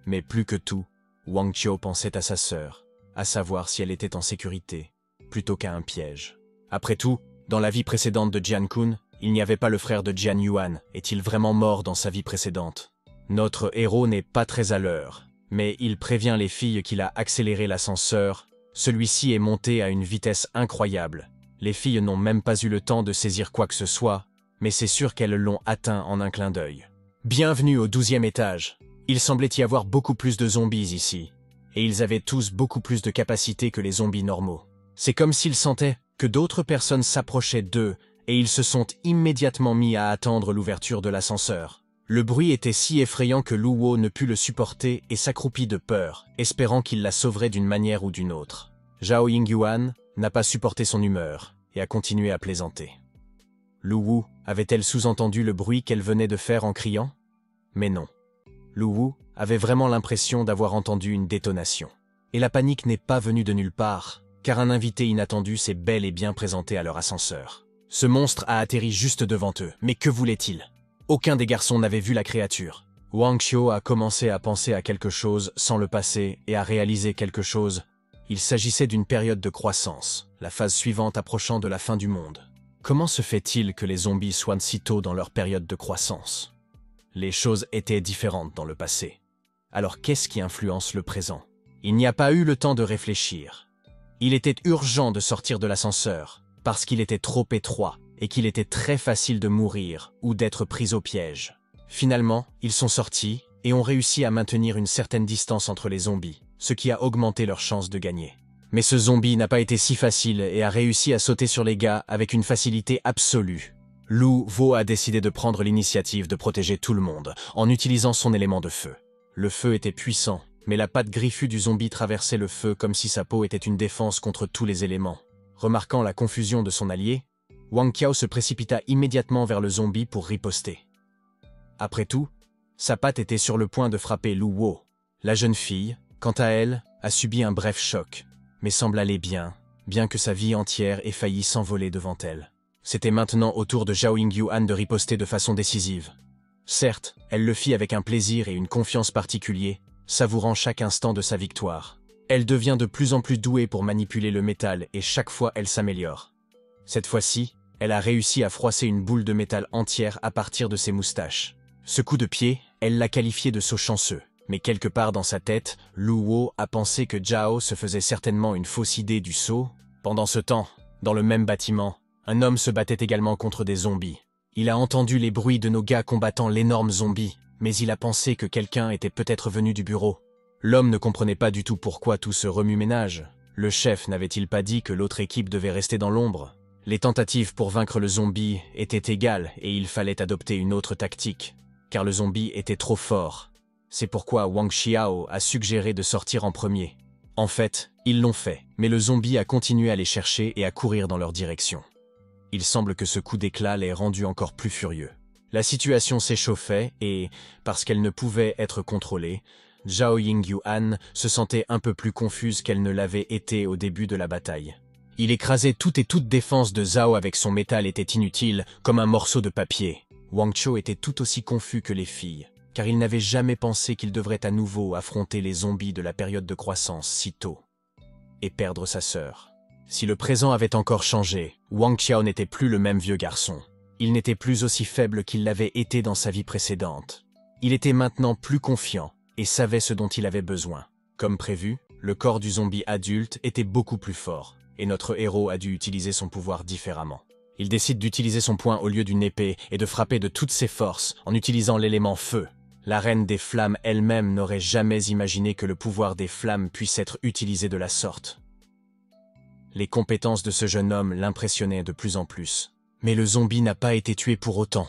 A: Mais plus que tout, Wang Qiao pensait à sa sœur, à savoir si elle était en sécurité, plutôt qu'à un piège. Après tout, dans la vie précédente de Jian Kun, il n'y avait pas le frère de Jian Yuan. Est-il vraiment mort dans sa vie précédente? Notre héros n'est pas très à l'heure, mais il prévient les filles qu'il a accéléré l'ascenseur. Celui-ci est monté à une vitesse incroyable. Les filles n'ont même pas eu le temps de saisir quoi que ce soit, mais c'est sûr qu'elles l'ont atteint en un clin d'œil. Bienvenue au 12e étage. Il semblait y avoir beaucoup plus de zombies ici, et ils avaient tous beaucoup plus de capacités que les zombies normaux. C'est comme s'ils sentaient que d'autres personnes s'approchaient d'eux, et ils se sont immédiatement mis à attendre l'ouverture de l'ascenseur. Le bruit était si effrayant que Lu Wu ne put le supporter et s'accroupit de peur, espérant qu'il la sauverait d'une manière ou d'une autre. Zhao Yingyuan n'a pas supporté son humeur et a continué à plaisanter. Lu Wu avait-elle sous-entendu le bruit qu'elle venait de faire en criant? Mais non. Lu Wu avait vraiment l'impression d'avoir entendu une détonation. Et la panique n'est pas venue de nulle part, car un invité inattendu s'est bel et bien présenté à leur ascenseur. Ce monstre a atterri juste devant eux, mais que voulait-il? Aucun des garçons n'avait vu la créature. Wang Qiao a commencé à penser à quelque chose sans le passé et à réaliser quelque chose. Il s'agissait d'une période de croissance, la phase suivante approchant de la fin du monde. Comment se fait-il que les zombies soient si tôt dans leur période de croissance? Les choses étaient différentes dans le passé. Alors qu'est-ce qui influence le présent? Il n'y a pas eu le temps de réfléchir. Il était urgent de sortir de l'ascenseur, parce qu'il était trop étroit et qu'il était très facile de mourir ou d'être pris au piège. Finalement, ils sont sortis et ont réussi à maintenir une certaine distance entre les zombies, ce qui a augmenté leurs chances de gagner. Mais ce zombie n'a pas été si facile et a réussi à sauter sur les gars avec une facilité absolue. Lu Wu a décidé de prendre l'initiative de protéger tout le monde en utilisant son élément de feu. Le feu était puissant, mais la patte griffue du zombie traversait le feu comme si sa peau était une défense contre tous les éléments. Remarquant la confusion de son allié, Wang Qiao se précipita immédiatement vers le zombie pour riposter. Après tout, sa patte était sur le point de frapper Lu Wu. La jeune fille, quant à elle, a subi un bref choc, mais semble aller bien que sa vie entière ait failli s'envoler devant elle. C'était maintenant au tour de Zhao Yingyuan de riposter de façon décisive. Certes, elle le fit avec un plaisir et une confiance particuliers, savourant chaque instant de sa victoire. Elle devient de plus en plus douée pour manipuler le métal et chaque fois elle s'améliore. Cette fois-ci, elle a réussi à froisser une boule de métal entière à partir de ses moustaches. Ce coup de pied, elle l'a qualifié de saut chanceux. Mais quelque part dans sa tête, Lu Wu a pensé que Zhao se faisait certainement une fausse idée du saut. Pendant ce temps, dans le même bâtiment, un homme se battait également contre des zombies. Il a entendu les bruits de nos gars combattant l'énorme zombie, mais il a pensé que quelqu'un était peut-être venu du bureau. L'homme ne comprenait pas du tout pourquoi tout ce remue-ménage. Le chef n'avait-il pas dit que l'autre équipe devait rester dans l'ombre? Les tentatives pour vaincre le zombie étaient égales et il fallait adopter une autre tactique, car le zombie était trop fort. C'est pourquoi Wang Qiao a suggéré de sortir en premier. En fait, ils l'ont fait, mais le zombie a continué à les chercher et à courir dans leur direction. Il semble que ce coup d'éclat l'ait rendu encore plus furieux. La situation s'échauffait et, parce qu'elle ne pouvait être contrôlée, Zhao Yingyuan se sentait un peu plus confuse qu'elle ne l'avait été au début de la bataille. Il écrasait toute défense de Zhao avec son métal était inutile, comme un morceau de papier. Wang Qiao était tout aussi confus que les filles, car il n'avait jamais pensé qu'il devrait à nouveau affronter les zombies de la période de croissance si tôt. Et perdre sa sœur. Si le présent avait encore changé, Wang Qiao n'était plus le même vieux garçon. Il n'était plus aussi faible qu'il l'avait été dans sa vie précédente. Il était maintenant plus confiant et savait ce dont il avait besoin. Comme prévu, le corps du zombie adulte était beaucoup plus fort, et notre héros a dû utiliser son pouvoir différemment. Il décide d'utiliser son poing au lieu d'une épée et de frapper de toutes ses forces en utilisant l'élément feu. La reine des flammes elle-même n'aurait jamais imaginé que le pouvoir des flammes puisse être utilisé de la sorte. Les compétences de ce jeune homme l'impressionnaient de plus en plus. Mais le zombie n'a pas été tué pour autant.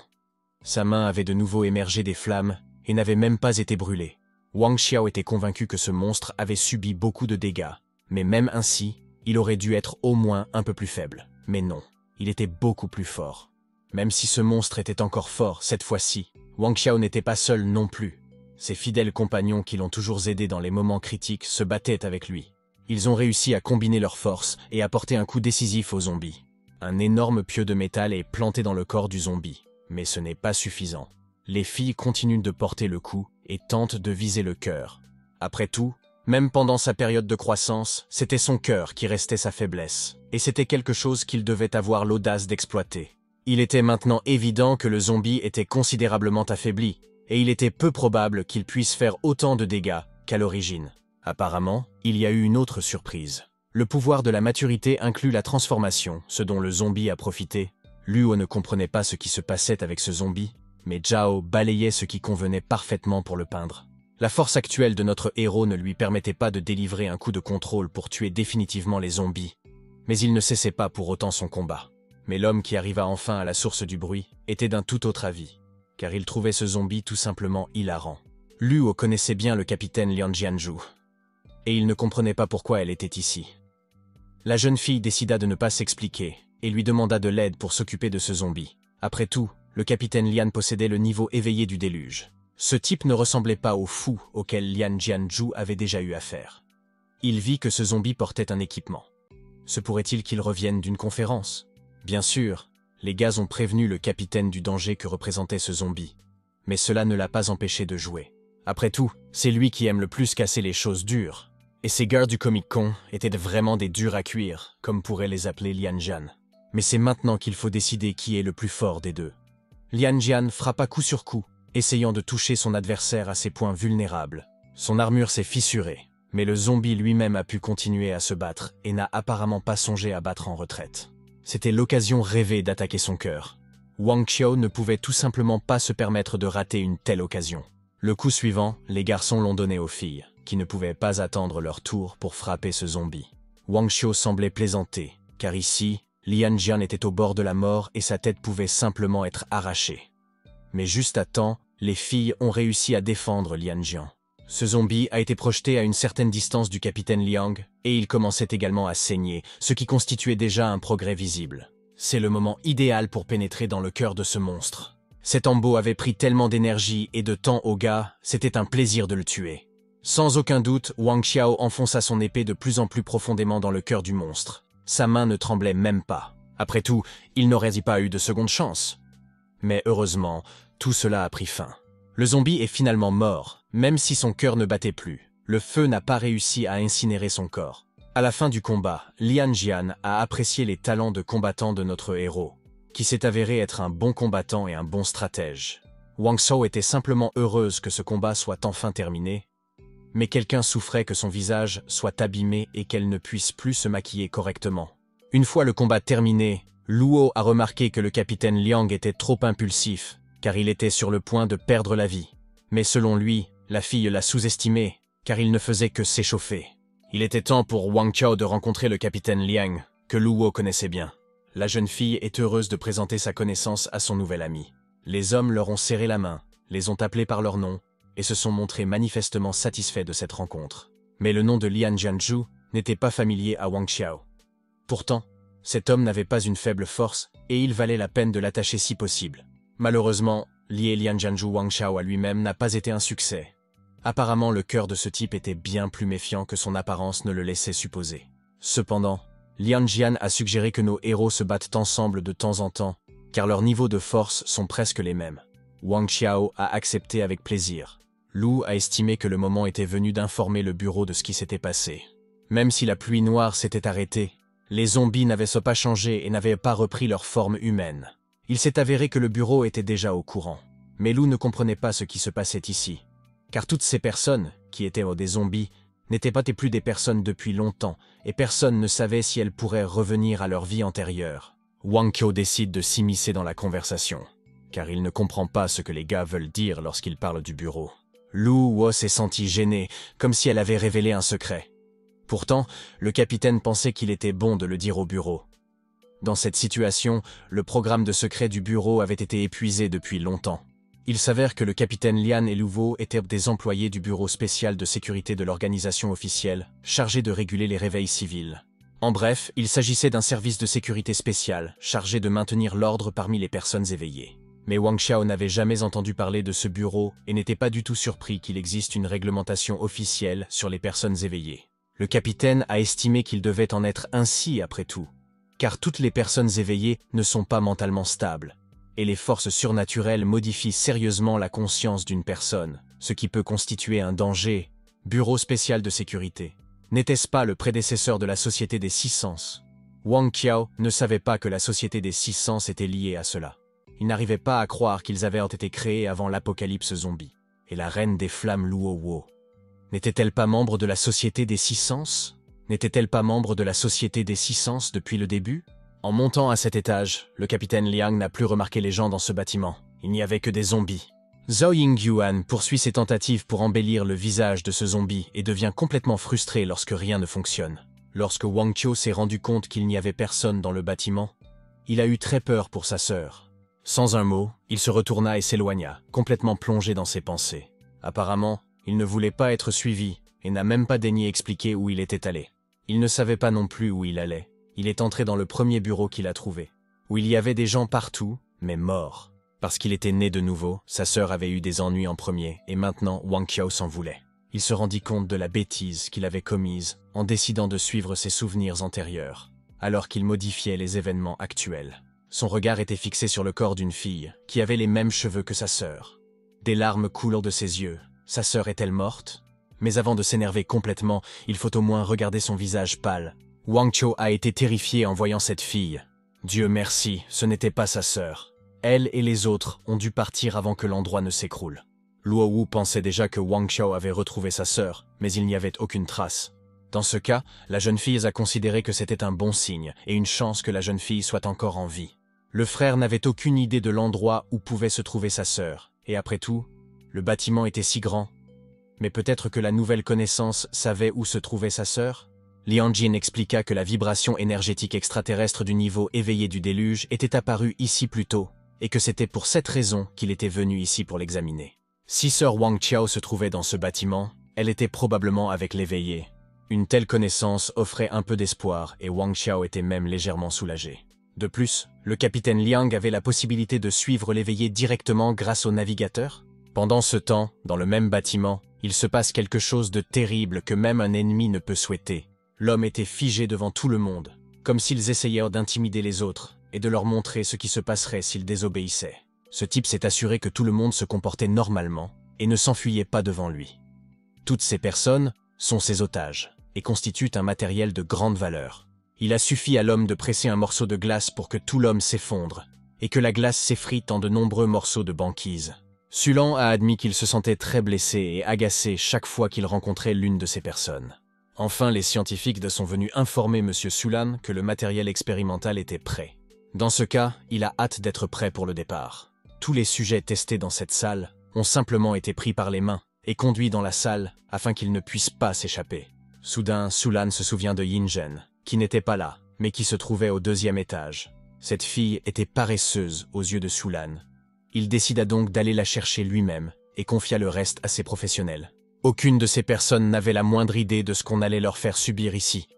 A: Sa main avait de nouveau émergé des flammes et n'avait même pas été brûlée. Wang Xiao était convaincu que ce monstre avait subi beaucoup de dégâts, mais même ainsi, il aurait dû être au moins un peu plus faible. Mais non, il était beaucoup plus fort. Même si ce monstre était encore fort cette fois-ci, Wang Xiao n'était pas seul non plus. Ses fidèles compagnons qui l'ont toujours aidé dans les moments critiques se battaient avec lui. Ils ont réussi à combiner leurs forces et à porter un coup décisif au zombie. Un énorme pieu de métal est planté dans le corps du zombie, mais ce n'est pas suffisant. Les filles continuent de porter le coup et tentent de viser le cœur. Après tout, même pendant sa période de croissance, c'était son cœur qui restait sa faiblesse, et c'était quelque chose qu'il devait avoir l'audace d'exploiter. Il était maintenant évident que le zombie était considérablement affaibli, et il était peu probable qu'il puisse faire autant de dégâts qu'à l'origine. Apparemment, il y a eu une autre surprise. Le pouvoir de la maturité inclut la transformation, ce dont le zombie a profité. Luo ne comprenait pas ce qui se passait avec ce zombie, mais Zhao balayait ce qui convenait parfaitement pour le peindre. La force actuelle de notre héros ne lui permettait pas de délivrer un coup de contrôle pour tuer définitivement les zombies, mais il ne cessait pas pour autant son combat. Mais l'homme qui arriva enfin à la source du bruit était d'un tout autre avis, car il trouvait ce zombie tout simplement hilarant. Luo connaissait bien le capitaine Lian Jianzhu, et il ne comprenait pas pourquoi elle était ici. La jeune fille décida de ne pas s'expliquer et lui demanda de l'aide pour s'occuper de ce zombie. Après tout, le capitaine Lian possédait le niveau éveillé du déluge. Ce type ne ressemblait pas au fou auquel Lian Jianzhu avait déjà eu affaire. Il vit que ce zombie portait un équipement. Se pourrait-il qu'il revienne d'une conférence? Bien sûr, les gars ont prévenu le capitaine du danger que représentait ce zombie, mais cela ne l'a pas empêché de jouer. Après tout, c'est lui qui aime le plus casser les choses dures. Et ces gars du Comic-Con étaient vraiment des durs à cuire, comme pourrait les appeler Lian Jian. Mais c'est maintenant qu'il faut décider qui est le plus fort des deux. Lian Jian frappa coup sur coup, essayant de toucher son adversaire à ses points vulnérables. Son armure s'est fissurée, mais le zombie lui-même a pu continuer à se battre et n'a apparemment pas songé à battre en retraite. C'était l'occasion rêvée d'attaquer son cœur. Wang Xiao ne pouvait tout simplement pas se permettre de rater une telle occasion. Le coup suivant, les garçons l'ont donné aux filles, qui ne pouvaient pas attendre leur tour pour frapper ce zombie. Wang Xiao semblait plaisanter, car ici, Lian Jian était au bord de la mort et sa tête pouvait simplement être arrachée. Mais juste à temps, les filles ont réussi à défendre Lian Jian. Ce zombie a été projeté à une certaine distance du capitaine Liang, et il commençait également à saigner, ce qui constituait déjà un progrès visible. C'est le moment idéal pour pénétrer dans le cœur de ce monstre. Cet embo avait pris tellement d'énergie et de temps au gars, c'était un plaisir de le tuer. Sans aucun doute, Wang Xiao enfonça son épée de plus en plus profondément dans le cœur du monstre. Sa main ne tremblait même pas. Après tout, il n'aurait pas eu de seconde chance. Mais heureusement, tout cela a pris fin. Le zombie est finalement mort, même si son cœur ne battait plus. Le feu n'a pas réussi à incinérer son corps. À la fin du combat, Lian Jian a apprécié les talents de combattant de notre héros, qui s'est avéré être un bon combattant et un bon stratège. Wang Xiao était simplement heureuse que ce combat soit enfin terminé, mais quelqu'un souffrait que son visage soit abîmé et qu'elle ne puisse plus se maquiller correctement. Une fois le combat terminé, Luo a remarqué que le capitaine Liang était trop impulsif, car il était sur le point de perdre la vie. Mais selon lui, la fille l'a sous-estimé, car il ne faisait que s'échauffer. Il était temps pour Wang Xiao de rencontrer le capitaine Liang, que Luo connaissait bien. La jeune fille est heureuse de présenter sa connaissance à son nouvel ami. Les hommes leur ont serré la main, les ont appelés par leur nom, et se sont montrés manifestement satisfaits de cette rencontre. Mais le nom de Lian Jianzhu n'était pas familier à Wang Xiao. Pourtant, cet homme n'avait pas une faible force, et il valait la peine de l'attacher si possible. Malheureusement, lier Lian Jianzhu Wang Xiao à lui-même n'a pas été un succès. Apparemment, le cœur de ce type était bien plus méfiant que son apparence ne le laissait supposer. Cependant, Lian Jian a suggéré que nos héros se battent ensemble de temps en temps, car leurs niveaux de force sont presque les mêmes. Wang Xiao a accepté avec plaisir. Lu a estimé que le moment était venu d'informer le bureau de ce qui s'était passé. Même si la pluie noire s'était arrêtée, les zombies n'avaient pas changé et n'avaient pas repris leur forme humaine. Il s'est avéré que le bureau était déjà au courant. Mais Lu ne comprenait pas ce qui se passait ici. Car toutes ces personnes, qui étaient des zombies, n'étaient pas plus des personnes depuis longtemps, et personne ne savait si elles pourraient revenir à leur vie antérieure. Wang Qiao décide de s'immiscer dans la conversation. car il ne comprend pas ce que les gars veulent dire lorsqu'ils parlent du bureau. Lu Wo s'est sentie gênée, comme si elle avait révélé un secret. Pourtant, le capitaine pensait qu'il était bon de le dire au bureau. Dans cette situation, le programme de secret du bureau avait été épuisé depuis longtemps. Il s'avère que le capitaine Lian et Lu Wo étaient des employés du bureau spécial de sécurité de l'organisation officielle, chargé de réguler les réveils civils. En bref, il s'agissait d'un service de sécurité spécial, chargé de maintenir l'ordre parmi les personnes éveillées. Mais Wang Xiao n'avait jamais entendu parler de ce bureau et n'était pas du tout surpris qu'il existe une réglementation officielle sur les personnes éveillées. Le capitaine a estimé qu'il devait en être ainsi après tout, car toutes les personnes éveillées ne sont pas mentalement stables, et les forces surnaturelles modifient sérieusement la conscience d'une personne, ce qui peut constituer un danger. Bureau spécial de sécurité. N'était-ce pas le prédécesseur de la Société des Six Sens? Wang Qiao ne savait pas que la Société des Six Sens était liée à cela. Il n'arrivait pas à croire qu'ils avaient été créés avant l'apocalypse zombie. Et la reine des flammes Luo Wo n'était-elle pas membre de la Société des Six Sens? N'était-elle pas membre de la Société des Six Sens depuis le début? En montant à cet étage, le capitaine Liang n'a plus remarqué les gens dans ce bâtiment. Il n'y avait que des zombies. Zhao Yingyuan poursuit ses tentatives pour embellir le visage de ce zombie et devient complètement frustré lorsque rien ne fonctionne. Lorsque Wang Qiao s'est rendu compte qu'il n'y avait personne dans le bâtiment, il a eu très peur pour sa sœur. Sans un mot, il se retourna et s'éloigna, complètement plongé dans ses pensées. Apparemment, il ne voulait pas être suivi et n'a même pas daigné expliquer où il était allé. Il ne savait pas non plus où il allait. Il est entré dans le premier bureau qu'il a trouvé, où il y avait des gens partout, mais morts. Parce qu'il était né de nouveau, sa sœur avait eu des ennuis en premier, et maintenant Wang Qiao s'en voulait. Il se rendit compte de la bêtise qu'il avait commise en décidant de suivre ses souvenirs antérieurs, alors qu'il modifiait les événements actuels. Son regard était fixé sur le corps d'une fille, qui avait les mêmes cheveux que sa sœur. Des larmes coulent de ses yeux. Sa sœur est-elle morte? Mais avant de s'énerver complètement, il faut au moins regarder son visage pâle. Wang Qiao a été terrifié en voyant cette fille. Dieu merci, ce n'était pas sa sœur. Elle et les autres ont dû partir avant que l'endroit ne s'écroule. Luo Wu pensait déjà que Wang Qiao avait retrouvé sa sœur, mais il n'y avait aucune trace. Dans ce cas, la jeune fille a considéré que c'était un bon signe et une chance que la jeune fille soit encore en vie. Le frère n'avait aucune idée de l'endroit où pouvait se trouver sa sœur, et après tout, le bâtiment était si grand. Mais peut-être que la nouvelle connaissance savait où se trouvait sa sœur? Liang Jin expliqua que la vibration énergétique extraterrestre du niveau éveillé du déluge était apparue ici plus tôt, et que c'était pour cette raison qu'il était venu ici pour l'examiner. Si sœur Wang Qiao se trouvait dans ce bâtiment, elle était probablement avec l'éveillé. Une telle connaissance offrait un peu d'espoir et Wang Qiao était même légèrement soulagé. De plus, le capitaine Liang avait la possibilité de suivre l'éveillé directement grâce au navigateur. Pendant ce temps, dans le même bâtiment, il se passe quelque chose de terrible que même un ennemi ne peut souhaiter. L'homme était figé devant tout le monde, comme s'ils essayaient d'intimider les autres et de leur montrer ce qui se passerait s'ils désobéissaient. Ce type s'est assuré que tout le monde se comportait normalement et ne s'enfuyait pas devant lui. Toutes ces personnes sont ses otages et constituent un matériel de grande valeur. Il a suffi à l'homme de presser un morceau de glace pour que tout l'homme s'effondre et que la glace s'effrite en de nombreux morceaux de banquise. Sulan a admis qu'il se sentait très blessé et agacé chaque fois qu'il rencontrait l'une de ces personnes. Enfin, les scientifiques sont venus informer M. Sulan que le matériel expérimental était prêt. Dans ce cas, il a hâte d'être prêt pour le départ. Tous les sujets testés dans cette salle ont simplement été pris par les mains et conduits dans la salle afin qu'ils ne puissent pas s'échapper. Soudain, Sulan se souvient de Yinzhen, qui n'était pas là, mais qui se trouvait au 2e étage. Cette fille était paresseuse aux yeux de Sulan. Il décida donc d'aller la chercher lui-même et confia le reste à ses professionnels. Aucune de ces personnes n'avait la moindre idée de ce qu'on allait leur faire subir ici.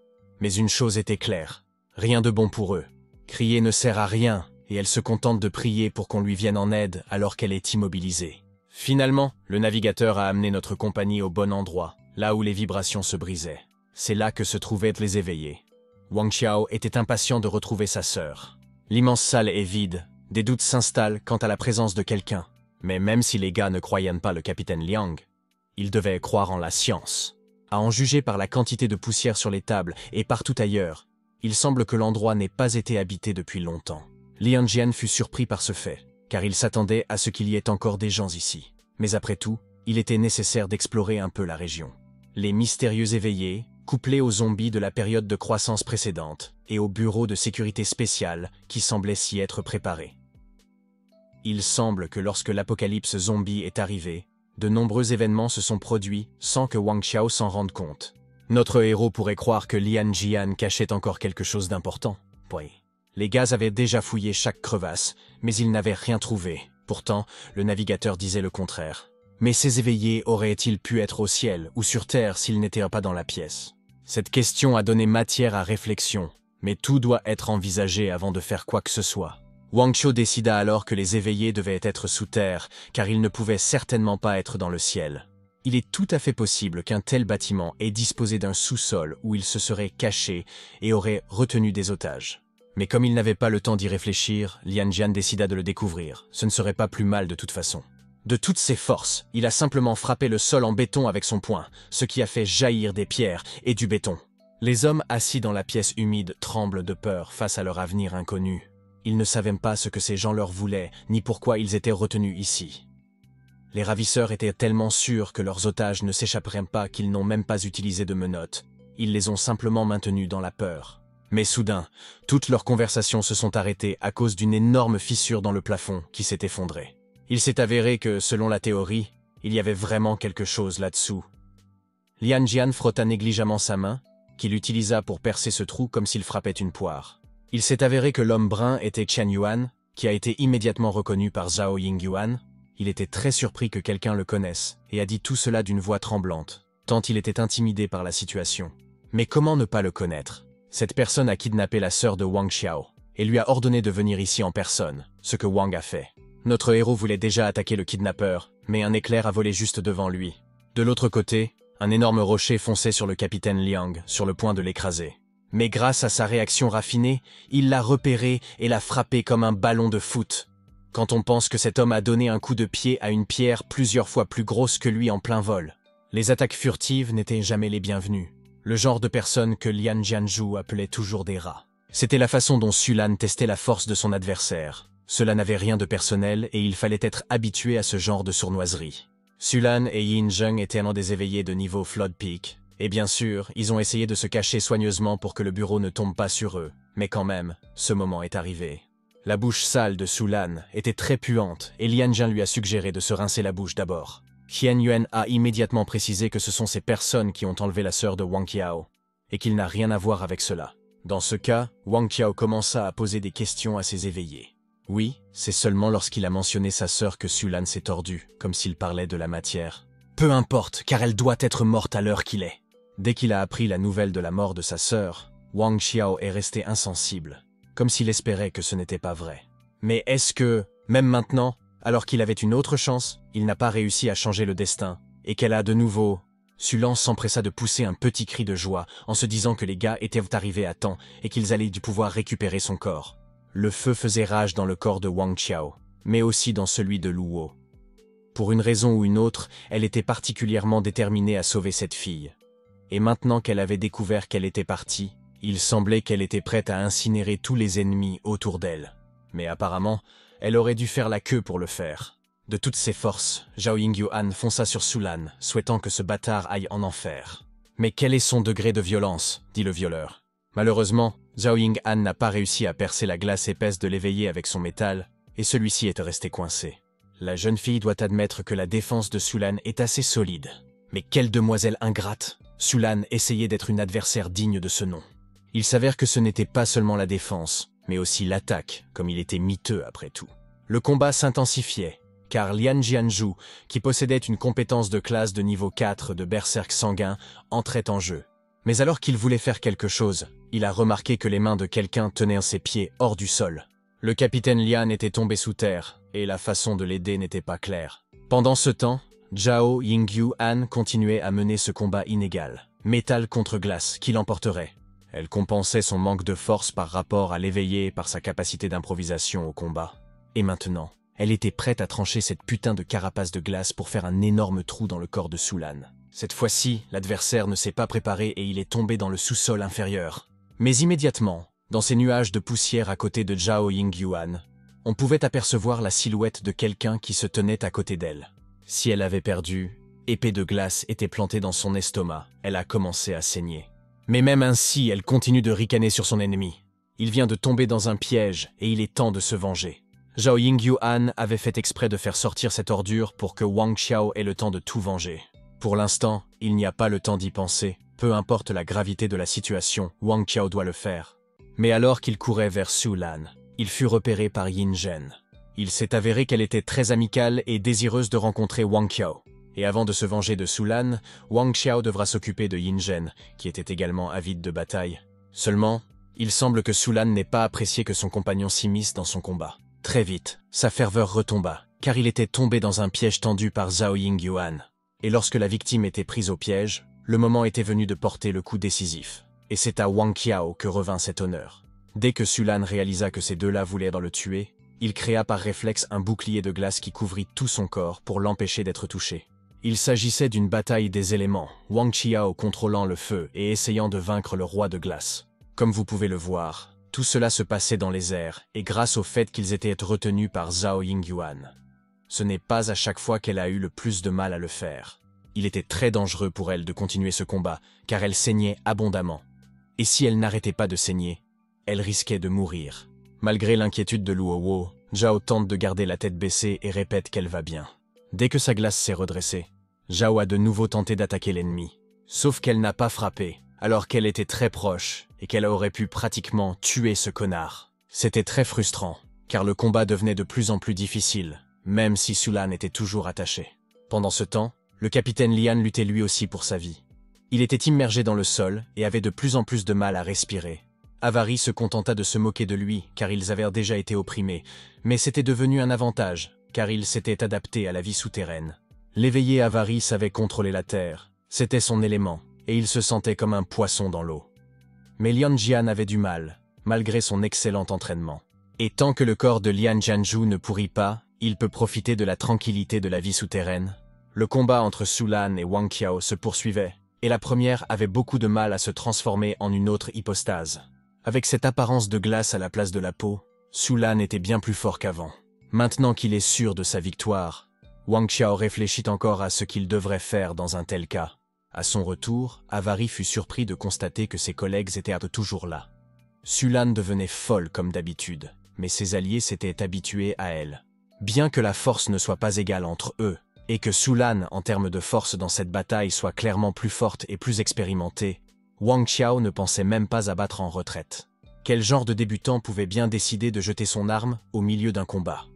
A: Mais une chose était claire, rien de bon pour eux. Crier ne sert à rien, et elle se contente de prier pour qu'on lui vienne en aide alors qu'elle est immobilisée. Finalement, le navigateur a amené notre compagnie au bon endroit, là où les vibrations se brisaient. C'est là que se trouvaient les éveillés. Wang Qiao était impatient de retrouver sa sœur. L'immense salle est vide, des doutes s'installent quant à la présence de quelqu'un. Mais même si les gars ne croyaient pas le capitaine Liang, ils devaient croire en la science. À en juger par la quantité de poussière sur les tables et partout ailleurs, il semble que l'endroit n'ait pas été habité depuis longtemps. Liang Jian fut surpris par ce fait, car il s'attendait à ce qu'il y ait encore des gens ici. Mais après tout, il était nécessaire d'explorer un peu la région. Les mystérieux éveillés, couplés aux zombies de la période de croissance précédente et au bureau de sécurité spéciale qui semblait s'y être préparé. Il semble que lorsque l'apocalypse zombie est arrivé, de nombreux événements se sont produits sans que Wang Xiao s'en rende compte. Notre héros pourrait croire que Lian Jian cachait encore quelque chose d'important. Oui. Les gars avaient déjà fouillé chaque crevasse, mais ils n'avaient rien trouvé. Pourtant, le navigateur disait le contraire. Mais ces éveillés auraient-ils pu être au ciel ou sur terre s'ils n'étaient pas dans la pièce? Cette question a donné matière à réflexion, mais tout doit être envisagé avant de faire quoi que ce soit. Wang Qiu décida alors que les éveillés devaient être sous terre, car ils ne pouvaient certainement pas être dans le ciel. Il est tout à fait possible qu'un tel bâtiment ait disposé d'un sous-sol où ils se seraient cachés et auraient retenu des otages. Mais comme il n'avait pas le temps d'y réfléchir, Lian Jian décida de le découvrir. Ce ne serait pas plus mal de toute façon. De toutes ses forces, il a simplement frappé le sol en béton avec son poing, ce qui a fait jaillir des pierres et du béton. Les hommes assis dans la pièce humide tremblent de peur face à leur avenir inconnu. Ils ne savaient pas ce que ces gens leur voulaient, ni pourquoi ils étaient retenus ici. Les ravisseurs étaient tellement sûrs que leurs otages ne s'échapperaient pas qu'ils n'ont même pas utilisé de menottes. Ils les ont simplement maintenus dans la peur. Mais soudain, toutes leurs conversations se sont arrêtées à cause d'une énorme fissure dans le plafond qui s'est effondrée. Il s'est avéré que, selon la théorie, il y avait vraiment quelque chose là-dessous. Lian Jian frotta négligemment sa main, qu'il utilisa pour percer ce trou comme s'il frappait une poire. Il s'est avéré que l'homme brun était Qian Yuan, qui a été immédiatement reconnu par Zhao Yingyuan. Il était très surpris que quelqu'un le connaisse, et a dit tout cela d'une voix tremblante, tant il était intimidé par la situation. Mais comment ne pas le connaître? Cette personne a kidnappé la sœur de Wang Xiao, et lui a ordonné de venir ici en personne, ce que Wang a fait. Notre héros voulait déjà attaquer le kidnappeur, mais un éclair a volé juste devant lui. De l'autre côté, un énorme rocher fonçait sur le capitaine Liang, sur le point de l'écraser. Mais grâce à sa réaction raffinée, il l'a repéré et l'a frappé comme un ballon de foot. Quand on pense que cet homme a donné un coup de pied à une pierre plusieurs fois plus grosse que lui en plein vol. Les attaques furtives n'étaient jamais les bienvenues. Le genre de personnes que Lian Jianzhu appelait toujours des rats. C'était la façon dont Sulan testait la force de son adversaire. Cela n'avait rien de personnel et il fallait être habitué à ce genre de sournoiserie. Sulan et Yin Zheng étaient un des éveillés de niveau Flood Peak. Et bien sûr, ils ont essayé de se cacher soigneusement pour que le bureau ne tombe pas sur eux. Mais quand même, ce moment est arrivé. La bouche sale de Sulan était très puante et Lian Jian lui a suggéré de se rincer la bouche d'abord. Qian Yuan a immédiatement précisé que ce sont ces personnes qui ont enlevé la sœur de Wang Qiao et qu'il n'a rien à voir avec cela. Dans ce cas, Wang Qiao commença à poser des questions à ses éveillés. Oui, c'est seulement lorsqu'il a mentionné sa sœur que Sulan s'est tordu, comme s'il parlait de la matière. Peu importe, car elle doit être morte à l'heure qu'il est. Dès qu'il a appris la nouvelle de la mort de sa sœur, Wang Qiao est resté insensible, comme s'il espérait que ce n'était pas vrai. Mais est-ce que, même maintenant, alors qu'il avait une autre chance, il n'a pas réussi à changer le destin, et qu'elle a de nouveau... Sulan s'empressa de pousser un petit cri de joie en se disant que les gars étaient arrivés à temps et qu'ils allaient du pouvoir récupérer son corps. Le feu faisait rage dans le corps de Wang Qiao, mais aussi dans celui de Luo. Pour une raison ou une autre, elle était particulièrement déterminée à sauver cette fille. Et maintenant qu'elle avait découvert qu'elle était partie, il semblait qu'elle était prête à incinérer tous les ennemis autour d'elle. Mais apparemment, elle aurait dû faire la queue pour le faire. De toutes ses forces, Zhao Yingyuan fonça sur Sulan, souhaitant que ce bâtard aille en enfer. Mais quel est son degré de violence, dit le violeur. Malheureusement, Zhao Ying'an n'a pas réussi à percer la glace épaisse de l'éveillé avec son métal, et celui-ci était resté coincé. La jeune fille doit admettre que la défense de Sulan est assez solide. Mais quelle demoiselle ingrate! Sulan essayait d'être une adversaire digne de ce nom. Il s'avère que ce n'était pas seulement la défense, mais aussi l'attaque, comme il était miteux après tout. Le combat s'intensifiait, car Lian Jianzhu, qui possédait une compétence de classe de niveau 4 de berserk sanguin, entrait en jeu. Mais alors qu'il voulait faire quelque chose, il a remarqué que les mains de quelqu'un tenaient ses pieds hors du sol. Le capitaine Lian était tombé sous terre, et la façon de l'aider n'était pas claire. Pendant ce temps, Zhao Yingyuan continuait à mener ce combat inégal, métal contre glace, qui l'emporterait. Elle compensait son manque de force par rapport à l'éveillé et par sa capacité d'improvisation au combat. Et maintenant, elle était prête à trancher cette putain de carapace de glace pour faire un énorme trou dans le corps de Sulan. Cette fois-ci, l'adversaire ne s'est pas préparé et il est tombé dans le sous-sol inférieur. Mais immédiatement, dans ces nuages de poussière à côté de Zhao Yingyuan, on pouvait apercevoir la silhouette de quelqu'un qui se tenait à côté d'elle. Si elle avait perdu, épée de glace était plantée dans son estomac, elle a commencé à saigner. Mais même ainsi, elle continue de ricaner sur son ennemi. Il vient de tomber dans un piège et il est temps de se venger. Zhao Yingyuan avait fait exprès de faire sortir cette ordure pour que Wang Xiao ait le temps de tout venger. Pour l'instant, il n'y a pas le temps d'y penser. Peu importe la gravité de la situation, Wang Xiao doit le faire. Mais alors qu'il courait vers Su Lan, il fut repéré par Yin Zhen. Il s'est avéré qu'elle était très amicale et désireuse de rencontrer Wang Xiao. Et avant de se venger de Su Lan, Wang Xiao devra s'occuper de Yin Zhen, qui était également avide de bataille. Seulement, il semble que Su Lan n'ait pas apprécié que son compagnon s'immisce dans son combat. Très vite, sa ferveur retomba, car il était tombé dans un piège tendu par Zhao Yingyuan. Et lorsque la victime était prise au piège, le moment était venu de porter le coup décisif. Et c'est à Wang Xiao que revint cet honneur. Dès que Su Lan réalisa que ces deux-là voulaient le tuer, il créa par réflexe un bouclier de glace qui couvrit tout son corps pour l'empêcher d'être touché. Il s'agissait d'une bataille des éléments, Wang Xiao contrôlant le feu et essayant de vaincre le roi de glace. Comme vous pouvez le voir, tout cela se passait dans les airs, et grâce au fait qu'ils étaient retenus par Zhao Yingyuan. Ce n'est pas à chaque fois qu'elle a eu le plus de mal à le faire. Il était très dangereux pour elle de continuer ce combat, car elle saignait abondamment. Et si elle n'arrêtait pas de saigner, elle risquait de mourir. Malgré l'inquiétude de Luowo, Zhao tente de garder la tête baissée et répète qu'elle va bien. Dès que sa glace s'est redressée, Zhao a de nouveau tenté d'attaquer l'ennemi. Sauf qu'elle n'a pas frappé, alors qu'elle était très proche et qu'elle aurait pu pratiquement tuer ce connard. C'était très frustrant, car le combat devenait de plus en plus difficile, même si Su Lan était toujours attaché. Pendant ce temps, le capitaine Lian luttait lui aussi pour sa vie. Il était immergé dans le sol et avait de plus en plus de mal à respirer. Avari se contenta de se moquer de lui, car ils avaient déjà été opprimés, mais c'était devenu un avantage, car il s'était adapté à la vie souterraine. L'éveillé Avari savait contrôler la terre, c'était son élément, et il se sentait comme un poisson dans l'eau. Mais Lian Jian avait du mal, malgré son excellent entraînement. Et tant que le corps de Lian Jianzhu ne pourrit pas, il peut profiter de la tranquillité de la vie souterraine. Le combat entre Su Lan et Wang Xiao se poursuivait, et la première avait beaucoup de mal à se transformer en une autre hypostase. Avec cette apparence de glace à la place de la peau, Su Lan était bien plus fort qu'avant. Maintenant qu'il est sûr de sa victoire, Wang Xiao réfléchit encore à ce qu'il devrait faire dans un tel cas. À son retour, Avari fut surpris de constater que ses collègues étaient toujours là. Su Lan devenait folle comme d'habitude, mais ses alliés s'étaient habitués à elle. Bien que la force ne soit pas égale entre eux, et que Su Lan, en termes de force dans cette bataille, soit clairement plus forte et plus expérimentée, Wang Xiao ne pensait même pas à battre en retraite. Quel genre de débutant pouvait bien décider de jeter son arme au milieu d'un combat?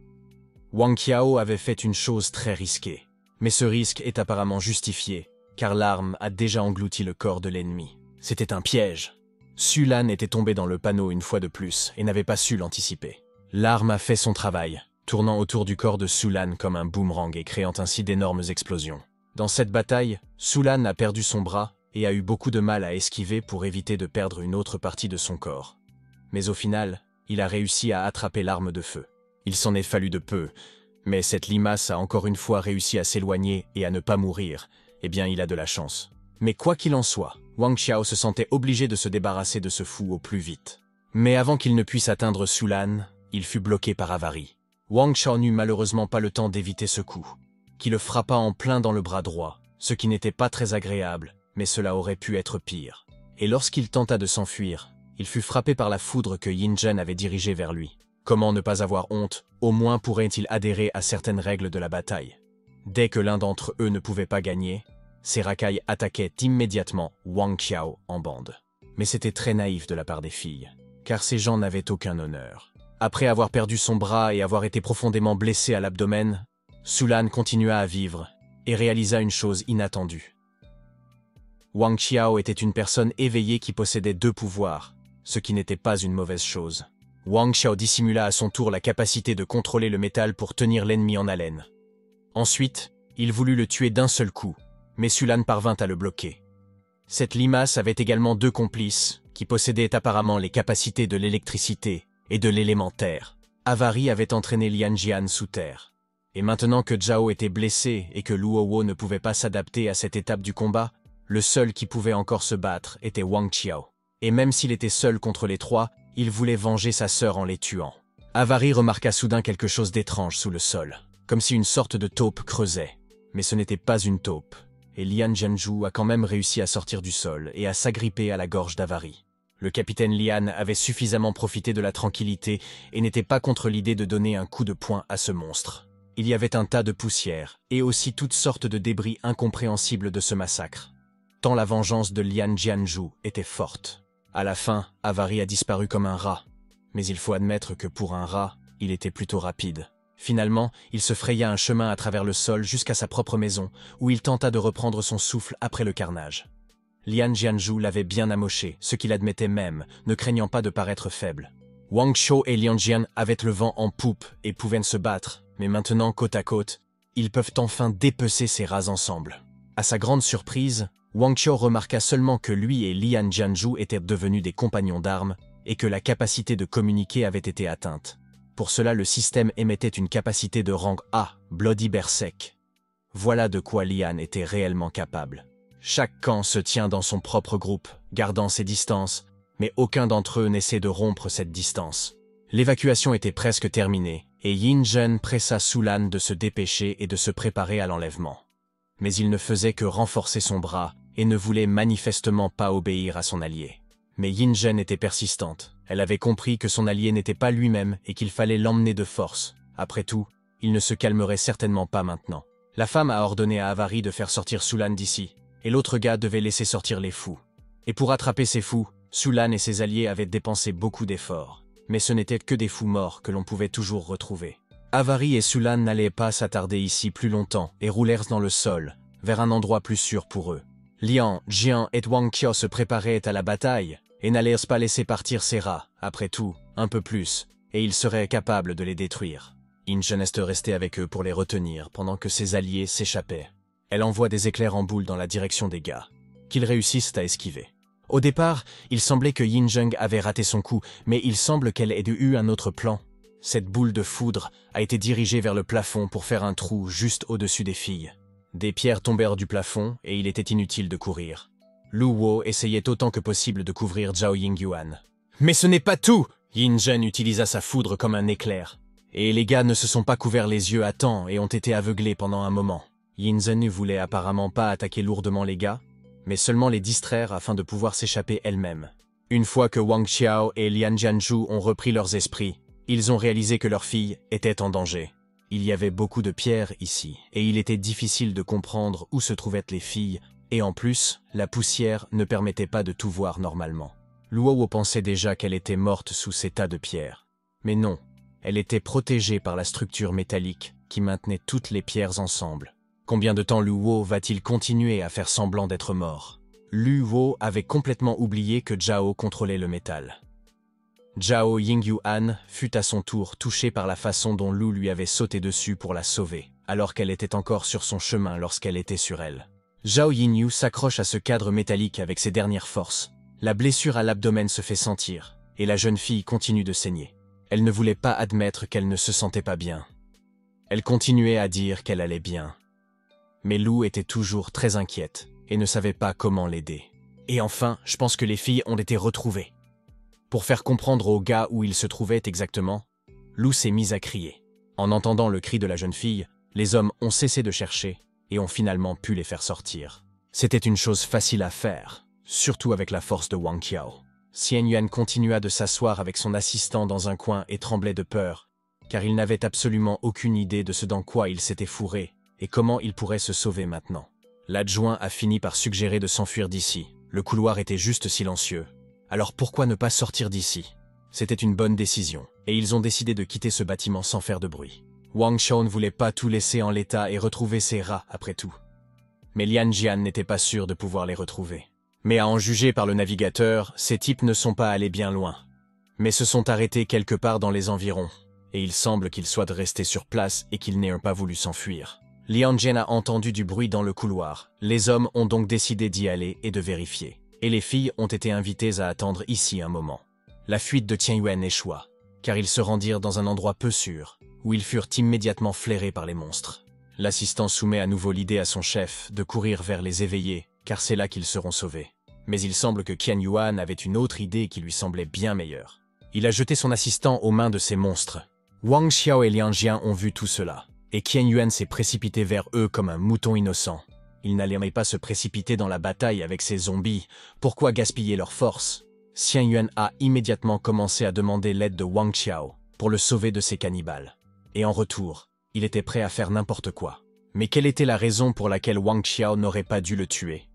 A: Wang Xiao avait fait une chose très risquée, mais ce risque est apparemment justifié, car l'arme a déjà englouti le corps de l'ennemi. C'était un piège. Su Lan était tombé dans le panneau une fois de plus et n'avait pas su l'anticiper. L'arme a fait son travail, tournant autour du corps de Su Lan comme un boomerang et créant ainsi d'énormes explosions. Dans cette bataille, Su Lan a perdu son bras et a eu beaucoup de mal à esquiver pour éviter de perdre une autre partie de son corps. Mais au final, il a réussi à attraper l'arme de feu. Il s'en est fallu de peu, mais cette limace a encore une fois réussi à s'éloigner et à ne pas mourir. Eh bien, il a de la chance. Mais quoi qu'il en soit, Wang Xiao se sentait obligé de se débarrasser de ce fou au plus vite. Mais avant qu'il ne puisse atteindre Su Lan, il fut bloqué par Avari. Wang Xiao n'eut malheureusement pas le temps d'éviter ce coup, qui le frappa en plein dans le bras droit, ce qui n'était pas très agréable, mais cela aurait pu être pire. Et lorsqu'il tenta de s'enfuir, il fut frappé par la foudre que Yin Zhen avait dirigée vers lui. Comment ne pas avoir honte? Au moins pourrait-il adhérer à certaines règles de la bataille. Dès que l'un d'entre eux ne pouvait pas gagner, ces racailles attaquaient immédiatement Wang Xiao en bande. Mais c'était très naïf de la part des filles, car ces gens n'avaient aucun honneur. Après avoir perdu son bras et avoir été profondément blessé à l'abdomen, Su Lan continua à vivre et réalisa une chose inattendue. Wang Xiao était une personne éveillée qui possédait deux pouvoirs, ce qui n'était pas une mauvaise chose. Wang Xiao dissimula à son tour la capacité de contrôler le métal pour tenir l'ennemi en haleine. Ensuite, il voulut le tuer d'un seul coup, mais Su Lan parvint à le bloquer. Cette limace avait également deux complices, qui possédaient apparemment les capacités de l'électricité et de l'élémentaire. Avari avait entraîné Lian Jian sous terre. Et maintenant que Zhao était blessé et que Luowo ne pouvait pas s'adapter à cette étape du combat, le seul qui pouvait encore se battre était Wang Xiao. Et même s'il était seul contre les trois, il voulait venger sa sœur en les tuant. Avari remarqua soudain quelque chose d'étrange sous le sol, comme si une sorte de taupe creusait. Mais ce n'était pas une taupe, et Lian Jianzhu a quand même réussi à sortir du sol et à s'agripper à la gorge d'Avari. Le capitaine Lian avait suffisamment profité de la tranquillité et n'était pas contre l'idée de donner un coup de poing à ce monstre. Il y avait un tas de poussière et aussi toutes sortes de débris incompréhensibles de ce massacre. Tant la vengeance de Lian Jianzhu était forte. À la fin, Avari a disparu comme un rat. Mais il faut admettre que pour un rat, il était plutôt rapide. Finalement, il se fraya un chemin à travers le sol jusqu'à sa propre maison, où il tenta de reprendre son souffle après le carnage. Lian Jianzhu l'avait bien amoché, ce qu'il admettait même, ne craignant pas de paraître faible. Wang Qiao et Lian Jian avaient le vent en poupe et pouvaient se battre, mais maintenant, côte à côte, ils peuvent enfin dépecer ces rats ensemble. À sa grande surprise, Wang Qiao remarqua seulement que lui et Lian Jianzhu étaient devenus des compagnons d'armes et que la capacité de communiquer avait été atteinte. Pour cela, le système émettait une capacité de rang A, Bloody Berserk. Voilà de quoi Lian était réellement capable. Chaque camp se tient dans son propre groupe, gardant ses distances, mais aucun d'entre eux n'essaie de rompre cette distance. L'évacuation était presque terminée, et Yin Zhen pressa Sulan de se dépêcher et de se préparer à l'enlèvement. Mais il ne faisait que renforcer son bras et ne voulait manifestement pas obéir à son allié. Mais Yin Zhen était persistante. Elle avait compris que son allié n'était pas lui-même et qu'il fallait l'emmener de force. Après tout, il ne se calmerait certainement pas maintenant. La femme a ordonné à Avari de faire sortir Sulan d'ici, et l'autre gars devait laisser sortir les fous. Et pour attraper ces fous, Sulan et ses alliés avaient dépensé beaucoup d'efforts. Mais ce n'étaient que des fous morts que l'on pouvait toujours retrouver. Avari et Sulan n'allaient pas s'attarder ici plus longtemps et roulèrent dans le sol, vers un endroit plus sûr pour eux. Lian, Jian et Wang Qiao se préparaient à la bataille et n'allèrent pas laisser partir ces rats, après tout, un peu plus, et ils seraient capables de les détruire. Yin Zhen restait avec eux pour les retenir pendant que ses alliés s'échappaient. Elle envoie des éclairs en boule dans la direction des gars, qu'ils réussissent à esquiver. Au départ, il semblait que Yin Zhen avait raté son coup, mais il semble qu'elle ait eu un autre plan. Cette boule de foudre a été dirigée vers le plafond pour faire un trou juste au-dessus des filles. Des pierres tombèrent du plafond et il était inutile de courir. Lu Wo essayait autant que possible de couvrir Zhao Yingyuan. Mais ce n'est pas tout! Yin Zhen utilisa sa foudre comme un éclair. Et les gars ne se sont pas couverts les yeux à temps et ont été aveuglés pendant un moment. Yin Zhen ne voulait apparemment pas attaquer lourdement les gars, mais seulement les distraire afin de pouvoir s'échapper elle-même. Une fois que Wang Qiao et Lian Jianzhu ont repris leurs esprits, ils ont réalisé que leur fille était en danger. Il y avait beaucoup de pierres ici, et il était difficile de comprendre où se trouvaient les filles, et en plus, la poussière ne permettait pas de tout voir normalement. Luo pensait déjà qu'elle était morte sous ces tas de pierres. Mais non, elle était protégée par la structure métallique qui maintenait toutes les pierres ensemble. Combien de temps Luo va-t-il continuer à faire semblant d'être mort? Luo avait complètement oublié que Zhao contrôlait le métal. Zhao Yingyuan fut à son tour touché par la façon dont Lu lui avait sauté dessus pour la sauver, alors qu'elle était encore sur son chemin lorsqu'elle était sur elle. Zhao Yinyu s'accroche à ce cadre métallique avec ses dernières forces. La blessure à l'abdomen se fait sentir, et la jeune fille continue de saigner. Elle ne voulait pas admettre qu'elle ne se sentait pas bien. Elle continuait à dire qu'elle allait bien. Mais Lu était toujours très inquiète et ne savait pas comment l'aider. Et enfin, je pense que les filles ont été retrouvées. Pour faire comprendre aux gars où ils se trouvaient exactement, Lu s'est mise à crier. En entendant le cri de la jeune fille, les hommes ont cessé de chercher et ont finalement pu les faire sortir. C'était une chose facile à faire, surtout avec la force de Wang Qiao. Xian Yuan continua de s'asseoir avec son assistant dans un coin et tremblait de peur, car il n'avait absolument aucune idée de ce dans quoi il s'était fourré et comment il pourrait se sauver maintenant. L'adjoint a fini par suggérer de s'enfuir d'ici. Le couloir était juste silencieux. Alors pourquoi ne pas sortir d'ici? C'était une bonne décision, et ils ont décidé de quitter ce bâtiment sans faire de bruit. Wang Qiao ne voulait pas tout laisser en l'état et retrouver ses rats après tout. Mais Lian Jian n'était pas sûr de pouvoir les retrouver. Mais à en juger par le navigateur, ces types ne sont pas allés bien loin, mais se sont arrêtés quelque part dans les environs, et il semble qu'ils soient restés sur place et qu'ils n'aient pas voulu s'enfuir. Lian Jian a entendu du bruit dans le couloir. Les hommes ont donc décidé d'y aller et de vérifier. Et les filles ont été invitées à attendre ici un moment. La fuite de Tianyuan échoua, car ils se rendirent dans un endroit peu sûr, où ils furent immédiatement flairés par les monstres. L'assistant soumet à nouveau l'idée à son chef de courir vers les éveillés, car c'est là qu'ils seront sauvés. Mais il semble que Qian Yuan avait une autre idée qui lui semblait bien meilleure. Il a jeté son assistant aux mains de ces monstres. Wang Qiao et Lian Jian ont vu tout cela, et Qian Yuan s'est précipité vers eux comme un mouton innocent. Il n'allait pas se précipiter dans la bataille avec ces zombies. Pourquoi gaspiller leur force? Xian Yuan a immédiatement commencé à demander l'aide de Wang Qiao pour le sauver de ces cannibales. Et en retour, il était prêt à faire n'importe quoi. Mais quelle était la raison pour laquelle Wang Qiao n'aurait pas dû le tuer?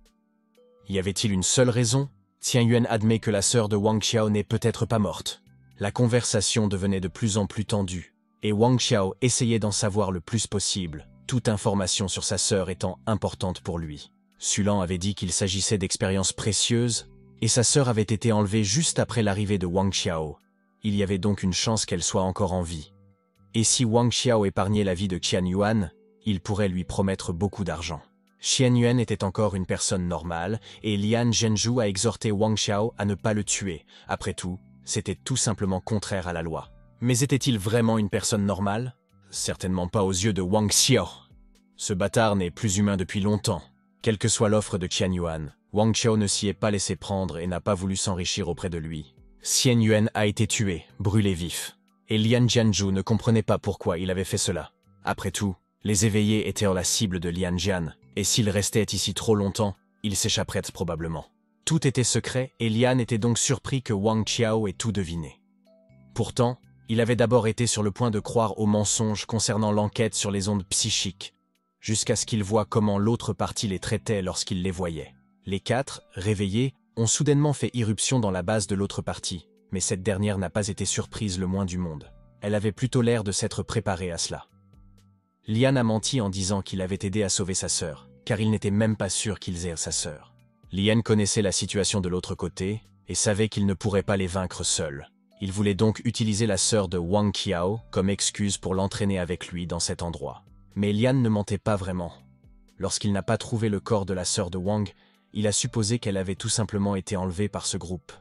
A: Y avait-il une seule raison? Xian Yuan admet que la sœur de Wang Qiao n'est peut-être pas morte. La conversation devenait de plus en plus tendue, et Wang Qiao essayait d'en savoir le plus possible, toute information sur sa sœur étant importante pour lui. Sulan avait dit qu'il s'agissait d'expériences précieuses, et sa sœur avait été enlevée juste après l'arrivée de Wang Qiao. Il y avait donc une chance qu'elle soit encore en vie. Et si Wang Qiao épargnait la vie de Qian Yuan, il pourrait lui promettre beaucoup d'argent. Qian Yuan était encore une personne normale, et Lian Zhenju a exhorté Wang Qiao à ne pas le tuer. Après tout, c'était tout simplement contraire à la loi. Mais était-il vraiment une personne normale? Certainement pas aux yeux de Wang Xiao. Ce bâtard n'est plus humain depuis longtemps. Quelle que soit l'offre de Qian Yuan, Wang Qiao ne s'y est pas laissé prendre et n'a pas voulu s'enrichir auprès de lui. Xian Yuan a été tué, brûlé vif. Et Lian Jianzhu ne comprenait pas pourquoi il avait fait cela. Après tout, les éveillés étaient la cible de Lian Jian, et s'il restait ici trop longtemps, il s'échapperait probablement. Tout était secret et Lian était donc surpris que Wang Qiao ait tout deviné. Pourtant, il avait d'abord été sur le point de croire aux mensonges concernant l'enquête sur les ondes psychiques, jusqu'à ce qu'il voie comment l'autre partie les traitait lorsqu'il les voyait. Les quatre, réveillés, ont soudainement fait irruption dans la base de l'autre partie, mais cette dernière n'a pas été surprise le moins du monde. Elle avait plutôt l'air de s'être préparée à cela. Lian a menti en disant qu'il avait aidé à sauver sa sœur, car il n'était même pas sûr qu'ils aient sa sœur. Lian connaissait la situation de l'autre côté et savait qu'il ne pourrait pas les vaincre seul. Il voulait donc utiliser la sœur de Wang Qiao comme excuse pour l'entraîner avec lui dans cet endroit. Mais Lian ne mentait pas vraiment. Lorsqu'il n'a pas trouvé le corps de la sœur de Wang, il a supposé qu'elle avait tout simplement été enlevée par ce groupe.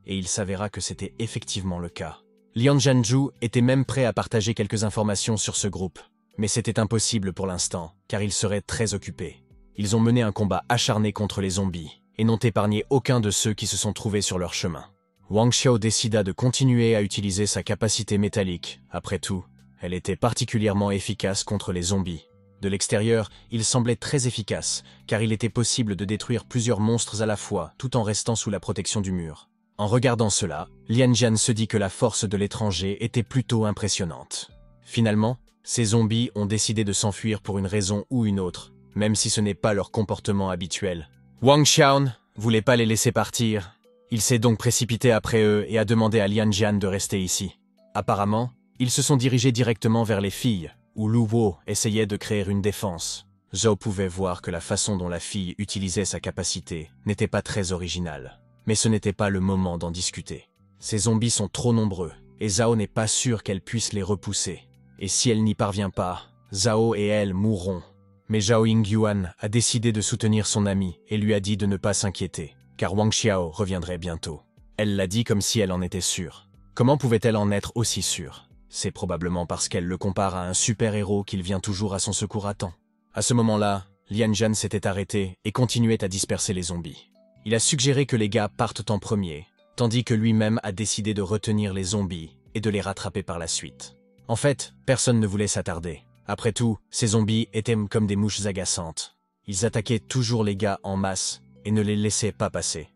A: Et il s'avéra que c'était effectivement le cas. Lian Zhenju était même prêt à partager quelques informations sur ce groupe. Mais c'était impossible pour l'instant, car il serait très occupé. Ils ont mené un combat acharné contre les zombies, et n'ont épargné aucun de ceux qui se sont trouvés sur leur chemin. Wang Qiao décida de continuer à utiliser sa capacité métallique. Après tout, elle était particulièrement efficace contre les zombies. De l'extérieur, il semblait très efficace, car il était possible de détruire plusieurs monstres à la fois, tout en restant sous la protection du mur. En regardant cela, Lian Jian se dit que la force de l'étranger était plutôt impressionnante. Finalement, ces zombies ont décidé de s'enfuir pour une raison ou une autre, même si ce n'est pas leur comportement habituel. Wang Qiao voulait pas les laisser partir. Il s'est donc précipité après eux et a demandé à Lian Jian de rester ici. Apparemment, ils se sont dirigés directement vers les filles, où Lu Wo essayait de créer une défense. Zhao pouvait voir que la façon dont la fille utilisait sa capacité n'était pas très originale. Mais ce n'était pas le moment d'en discuter. Ces zombies sont trop nombreux, et Zhao n'est pas sûr qu'elle puisse les repousser. Et si elle n'y parvient pas, Zhao et elle mourront. Mais Zhao Yingyuan a décidé de soutenir son ami et lui a dit de ne pas s'inquiéter, car Wang Qiao reviendrait bientôt. Elle l'a dit comme si elle en était sûre. Comment pouvait-elle en être aussi sûre? C'est probablement parce qu'elle le compare à un super-héros qu'il vient toujours à son secours à temps. À ce moment-là, Lian Jian s'était arrêté et continuait à disperser les zombies. Il a suggéré que les gars partent en premier, tandis que lui-même a décidé de retenir les zombies et de les rattraper par la suite. En fait, personne ne voulait s'attarder. Après tout, ces zombies étaient comme des mouches agaçantes. Ils attaquaient toujours les gars en masse et ne les laissaient pas passer.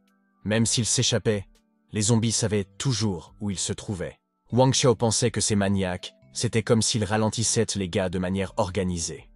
A: Même s'ils s'échappaient, les zombies savaient toujours où ils se trouvaient. Wang Qiao pensait que ces maniaques, c'était comme s'ils ralentissaient les gars de manière organisée.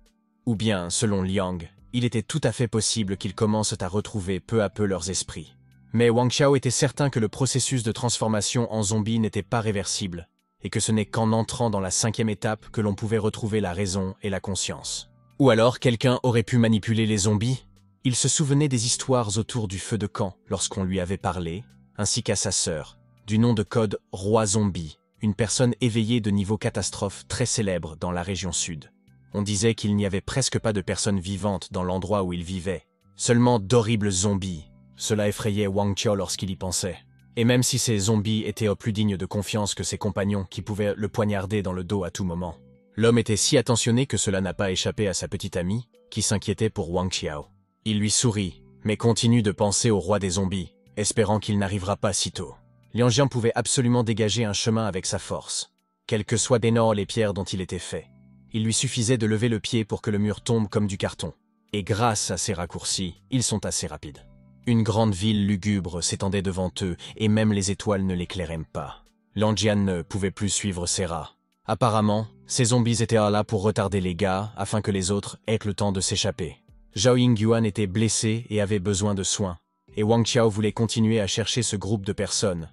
A: Ou bien, selon Liang, il était tout à fait possible qu'ils commencent à retrouver peu à peu leurs esprits. Mais Wang Qiao était certain que le processus de transformation en zombie n'était pas réversible, et que ce n'est qu'en entrant dans la 5e étape que l'on pouvait retrouver la raison et la conscience. Ou alors quelqu'un aurait pu manipuler les zombies? Il se souvenait des histoires autour du feu de camp lorsqu'on lui avait parlé, ainsi qu'à sa sœur, du nom de code Roi Zombie, une personne éveillée de niveau catastrophe très célèbre dans la région sud. On disait qu'il n'y avait presque pas de personnes vivantes dans l'endroit où il vivait, seulement d'horribles zombies. Cela effrayait Wang Qiao lorsqu'il y pensait. Et même si ces zombies étaient plus dignes de confiance que ses compagnons qui pouvaient le poignarder dans le dos à tout moment, l'homme était si attentionné que cela n'a pas échappé à sa petite amie, qui s'inquiétait pour Wang Qiao. Il lui sourit, mais continue de penser au roi des zombies, espérant qu'il n'arrivera pas si tôt. Lian Jian pouvait absolument dégager un chemin avec sa force, quelles que soient d'énormes les pierres dont il était fait. Il lui suffisait de lever le pied pour que le mur tombe comme du carton. Et grâce à ces raccourcis, ils sont assez rapides. Une grande ville lugubre s'étendait devant eux, et même les étoiles ne l'éclairaient pas. Lianjian ne pouvait plus suivre ses rats. Apparemment, ces zombies étaient là pour retarder les gars, afin que les autres aient le temps de s'échapper. Zhao Yingyuan était blessé et avait besoin de soins, et Wang Qiao voulait continuer à chercher ce groupe de personnes.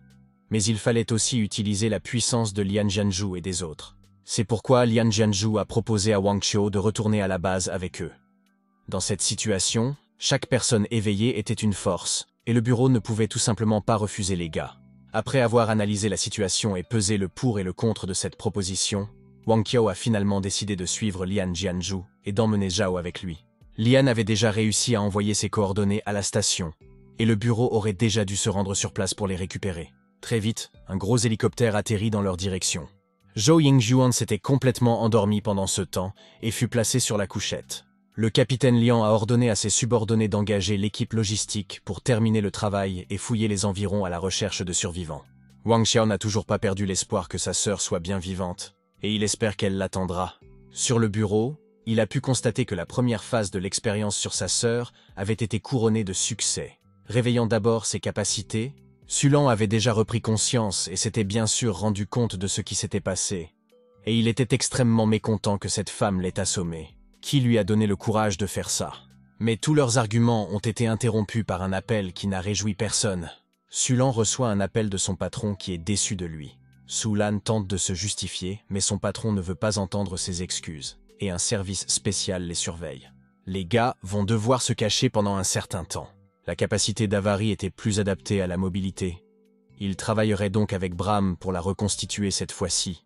A: Mais il fallait aussi utiliser la puissance de Lian Jianzhu et des autres. C'est pourquoi Lian Jianzhu a proposé à Wang Qiao de retourner à la base avec eux. Dans cette situation, chaque personne éveillée était une force, et le bureau ne pouvait tout simplement pas refuser les gars. Après avoir analysé la situation et pesé le pour et le contre de cette proposition, Wang Qiao a finalement décidé de suivre Lian Jianzhu et d'emmener Zhao avec lui. Lian avait déjà réussi à envoyer ses coordonnées à la station, et le bureau aurait déjà dû se rendre sur place pour les récupérer. Très vite, un gros hélicoptère atterrit dans leur direction. Zhao Yingyuan s'était complètement endormi pendant ce temps et fut placé sur la couchette. Le capitaine Lian a ordonné à ses subordonnés d'engager l'équipe logistique pour terminer le travail et fouiller les environs à la recherche de survivants. Wang Qiao n'a toujours pas perdu l'espoir que sa sœur soit bien vivante, et il espère qu'elle l'attendra. Sur le bureau, il a pu constater que la première phase de l'expérience sur sa sœur avait été couronnée de succès. Réveillant d'abord ses capacités, Sulan avait déjà repris conscience et s'était bien sûr rendu compte de ce qui s'était passé. Et il était extrêmement mécontent que cette femme l'ait assommé. Qui lui a donné le courage de faire ça? Mais tous leurs arguments ont été interrompus par un appel qui n'a réjoui personne. Sulan reçoit un appel de son patron qui est déçu de lui. Sulan tente de se justifier, mais son patron ne veut pas entendre ses excuses, et un service spécial les surveille. Les gars vont devoir se cacher pendant un certain temps. La capacité d'Avari était plus adaptée à la mobilité. Il travaillerait donc avec Bram pour la reconstituer cette fois-ci.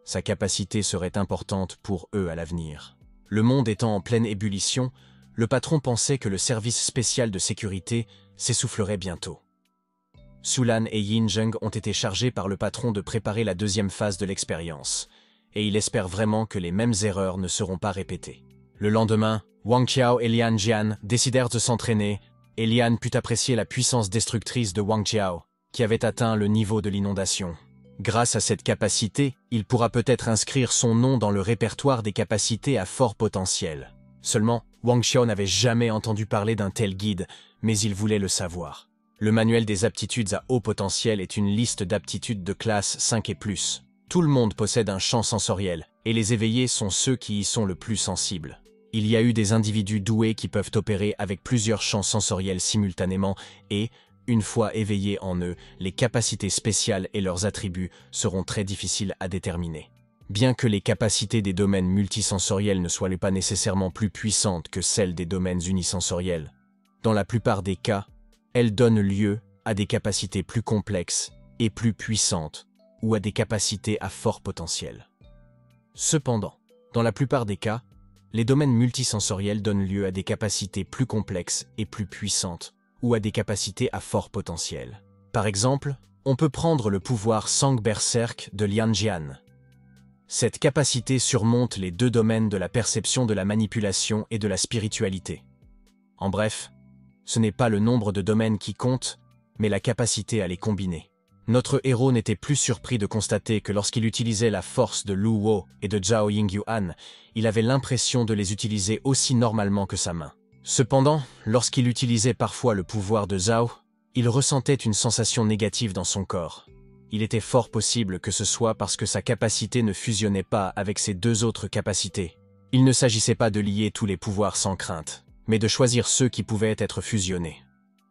A: Sa capacité serait importante pour eux à l'avenir. Le monde étant en pleine ébullition, le patron pensait que le service spécial de sécurité s'essoufflerait bientôt. Sulan et Yin Zheng ont été chargés par le patron de préparer la deuxième phase de l'expérience, et il espère vraiment que les mêmes erreurs ne seront pas répétées. Le lendemain, Wang Qiao et Lian Jian décidèrent de s'entraîner, et Lian put apprécier la puissance destructrice de Wang Qiao, qui avait atteint le niveau de l'inondation. Grâce à cette capacité, il pourra peut-être inscrire son nom dans le répertoire des capacités à fort potentiel. Seulement, Wang Qiao n'avait jamais entendu parler d'un tel guide, mais il voulait le savoir. Le manuel des aptitudes à haut potentiel est une liste d'aptitudes de classe 5 et plus. Tout le monde possède un champ sensoriel, et les éveillés sont ceux qui y sont le plus sensibles. Il y a eu des individus doués qui peuvent opérer avec plusieurs champs sensoriels simultanément et, une fois éveillés en eux, les capacités spéciales et leurs attributs seront très difficiles à déterminer. Bien que les capacités des domaines multisensoriels ne soient pas nécessairement plus puissantes que celles des domaines unisensoriels, dans la plupart des cas, elles donnent lieu à des capacités plus complexes et plus puissantes ou à des capacités à fort potentiel. Cependant, dans la plupart des cas, les domaines multisensoriels donnent lieu à des capacités plus complexes et plus puissantes ou à des capacités à fort potentiel. Par exemple, on peut prendre le pouvoir Sang Berserk de Lian Jian. Cette capacité surmonte les deux domaines de la perception de la manipulation et de la spiritualité. En bref, ce n'est pas le nombre de domaines qui compte, mais la capacité à les combiner. Notre héros n'était plus surpris de constater que lorsqu'il utilisait la force de Lu Wo et de Zhao Yingyuan, il avait l'impression de les utiliser aussi normalement que sa main. Cependant, lorsqu'il utilisait parfois le pouvoir de Zhao, il ressentait une sensation négative dans son corps. Il était fort possible que ce soit parce que sa capacité ne fusionnait pas avec ses deux autres capacités. Il ne s'agissait pas de lier tous les pouvoirs sans crainte, mais de choisir ceux qui pouvaient être fusionnés.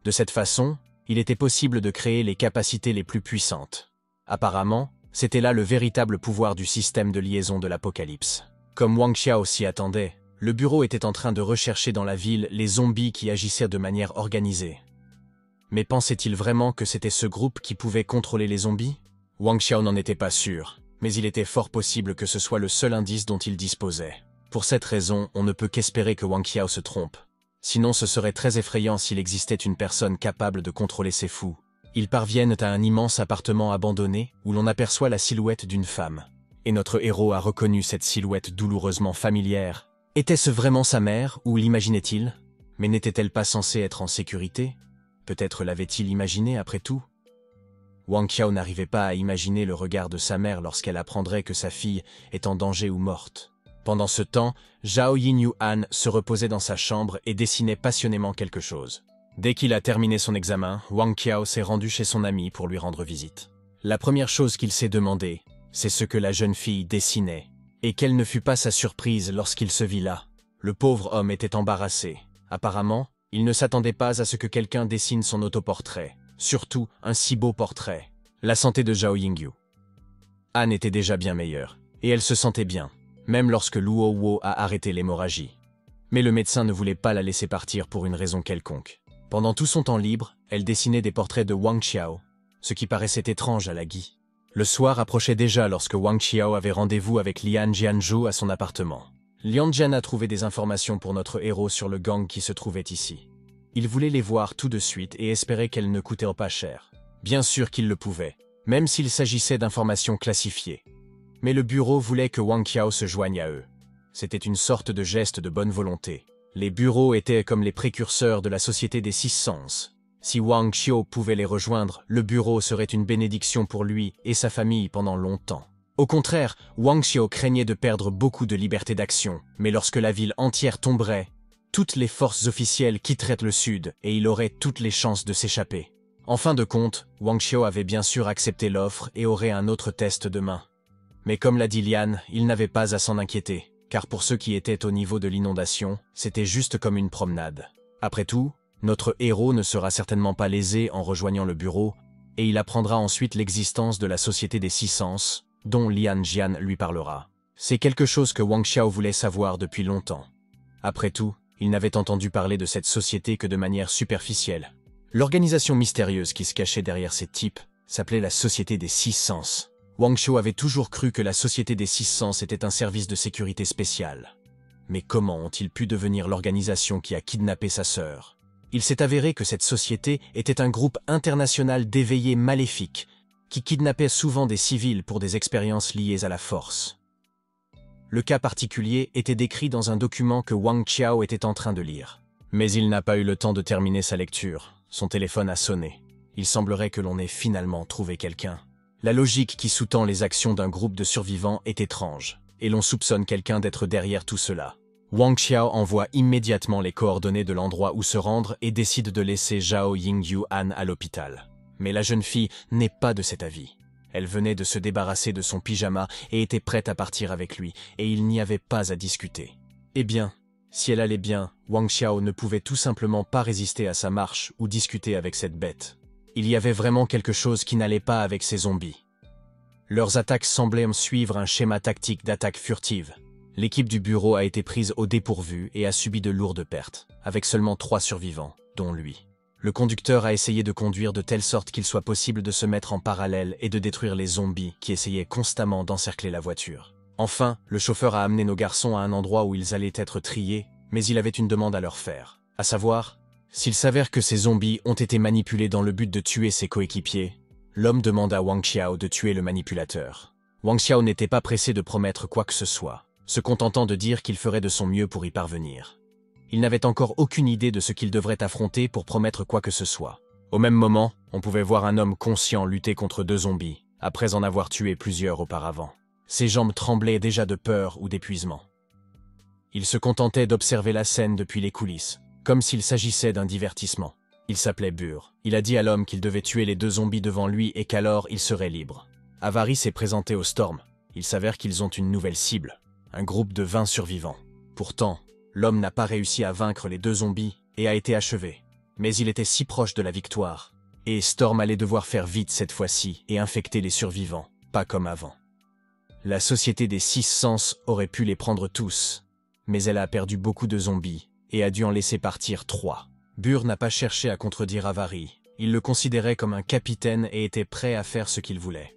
A: De cette façon, il était possible de créer les capacités les plus puissantes. Apparemment, c'était là le véritable pouvoir du système de liaison de l'Apocalypse. Comme Wang Qiao s'y attendait, le bureau était en train de rechercher dans la ville les zombies qui agissaient de manière organisée. Mais pensait-il vraiment que c'était ce groupe qui pouvait contrôler les zombies? Wang Qiao n'en était pas sûr, mais il était fort possible que ce soit le seul indice dont il disposait. Pour cette raison, on ne peut qu'espérer que Wang Qiao se trompe. Sinon ce serait très effrayant s'il existait une personne capable de contrôler ces fous. Ils parviennent à un immense appartement abandonné où l'on aperçoit la silhouette d'une femme. Et notre héros a reconnu cette silhouette douloureusement familière. Était-ce vraiment sa mère ou l'imaginait-il? Mais n'était-elle pas censée être en sécurité? Peut-être l'avait-il imaginé après tout? Wang Qiao n'arrivait pas à imaginer le regard de sa mère lorsqu'elle apprendrait que sa fille est en danger ou morte. Pendant ce temps, Zhao Yingyuan se reposait dans sa chambre et dessinait passionnément quelque chose. Dès qu'il a terminé son examen, Wang Qiao s'est rendu chez son ami pour lui rendre visite. La première chose qu'il s'est demandé, c'est ce que la jeune fille dessinait. Et quelle ne fut pas sa surprise lorsqu'il se vit là. Le pauvre homme était embarrassé. Apparemment, il ne s'attendait pas à ce que quelqu'un dessine son autoportrait. Surtout, un si beau portrait. La santé de Zhao Yingyu. Anne était déjà bien meilleure. Et elle se sentait bien, même lorsque Luo Wo a arrêté l'hémorragie. Mais le médecin ne voulait pas la laisser partir pour une raison quelconque. Pendant tout son temps libre, elle dessinait des portraits de Wang Qiao, ce qui paraissait étrange à la Guy. Le soir approchait déjà lorsque Wang Qiao avait rendez-vous avec Lian Jianzhou à son appartement. Lian Jian a trouvé des informations pour notre héros sur le gang qui se trouvait ici. Il voulait les voir tout de suite et espérait qu'elles ne coûtaient pas cher. Bien sûr qu'il le pouvait, même s'il s'agissait d'informations classifiées. Mais le bureau voulait que Wang Qiao se joigne à eux. C'était une sorte de geste de bonne volonté. Les bureaux étaient comme les précurseurs de la société des six sens. Si Wang Qiao pouvait les rejoindre, le bureau serait une bénédiction pour lui et sa famille pendant longtemps. Au contraire, Wang Qiao craignait de perdre beaucoup de liberté d'action, mais lorsque la ville entière tomberait, toutes les forces officielles quitteraient le sud et il aurait toutes les chances de s'échapper. En fin de compte, Wang Qiao avait bien sûr accepté l'offre et aurait un autre test demain. Mais comme l'a dit Lian, il n'avait pas à s'en inquiéter. Car pour ceux qui étaient au niveau de l'inondation, c'était juste comme une promenade. Après tout, notre héros ne sera certainement pas lésé en rejoignant le bureau, et il apprendra ensuite l'existence de la Société des Six Sens, dont Lian Jian lui parlera. C'est quelque chose que Wang Qiao voulait savoir depuis longtemps. Après tout, il n'avait entendu parler de cette société que de manière superficielle. L'organisation mystérieuse qui se cachait derrière ces types s'appelait la Société des Six Sens. Wang Qiao avait toujours cru que la Société des Six Sens était un service de sécurité spécial. Mais comment ont-ils pu devenir l'organisation qui a kidnappé sa sœur? Il s'est avéré que cette société était un groupe international d'éveillés maléfiques, qui kidnappait souvent des civils pour des expériences liées à la force. Le cas particulier était décrit dans un document que Wang Qiao était en train de lire. Mais il n'a pas eu le temps de terminer sa lecture. Son téléphone a sonné. Il semblerait que l'on ait finalement trouvé quelqu'un. La logique qui sous-tend les actions d'un groupe de survivants est étrange, et l'on soupçonne quelqu'un d'être derrière tout cela. Wang Qiao envoie immédiatement les coordonnées de l'endroit où se rendre et décide de laisser Zhao Yingyu Anne à l'hôpital. Mais la jeune fille n'est pas de cet avis. Elle venait de se débarrasser de son pyjama et était prête à partir avec lui, et il n'y avait pas à discuter. Eh bien, si elle allait bien, Wang Qiao ne pouvait tout simplement pas résister à sa marche ou discuter avec cette bête. Il y avait vraiment quelque chose qui n'allait pas avec ces zombies. Leurs attaques semblaient suivre un schéma tactique d'attaque furtive. L'équipe du bureau a été prise au dépourvu et a subi de lourdes pertes, avec seulement 3 survivants, dont lui. Le conducteur a essayé de conduire de telle sorte qu'il soit possible de se mettre en parallèle et de détruire les zombies qui essayaient constamment d'encercler la voiture. Enfin, le chauffeur a amené nos garçons à un endroit où ils allaient être triés, mais il avait une demande à leur faire, à savoir, s'il s'avère que ces zombies ont été manipulés dans le but de tuer ses coéquipiers, l'homme demande à Wang Qiao de tuer le manipulateur. Wang Qiao n'était pas pressé de promettre quoi que ce soit, se contentant de dire qu'il ferait de son mieux pour y parvenir. Il n'avait encore aucune idée de ce qu'il devrait affronter pour promettre quoi que ce soit. Au même moment, on pouvait voir un homme conscient lutter contre 2 zombies, après en avoir tué plusieurs auparavant. Ses jambes tremblaient déjà de peur ou d'épuisement. Il se contentait d'observer la scène depuis les coulisses, comme s'il s'agissait d'un divertissement. Il s'appelait Bur. Il a dit à l'homme qu'il devait tuer les 2 zombies devant lui et qu'alors il serait libre. Avaris s'est présenté au Storm. Il s'avère qu'ils ont une nouvelle cible, un groupe de 20 survivants. Pourtant, l'homme n'a pas réussi à vaincre les 2 zombies et a été achevé. Mais il était si proche de la victoire. Et Storm allait devoir faire vite cette fois-ci et infecter les survivants, pas comme avant. La Société des Six Sens aurait pu les prendre tous, mais elle a perdu beaucoup de zombies et a dû en laisser partir 3. Bur n'a pas cherché à contredire Avaris. Il le considérait comme un capitaine et était prêt à faire ce qu'il voulait.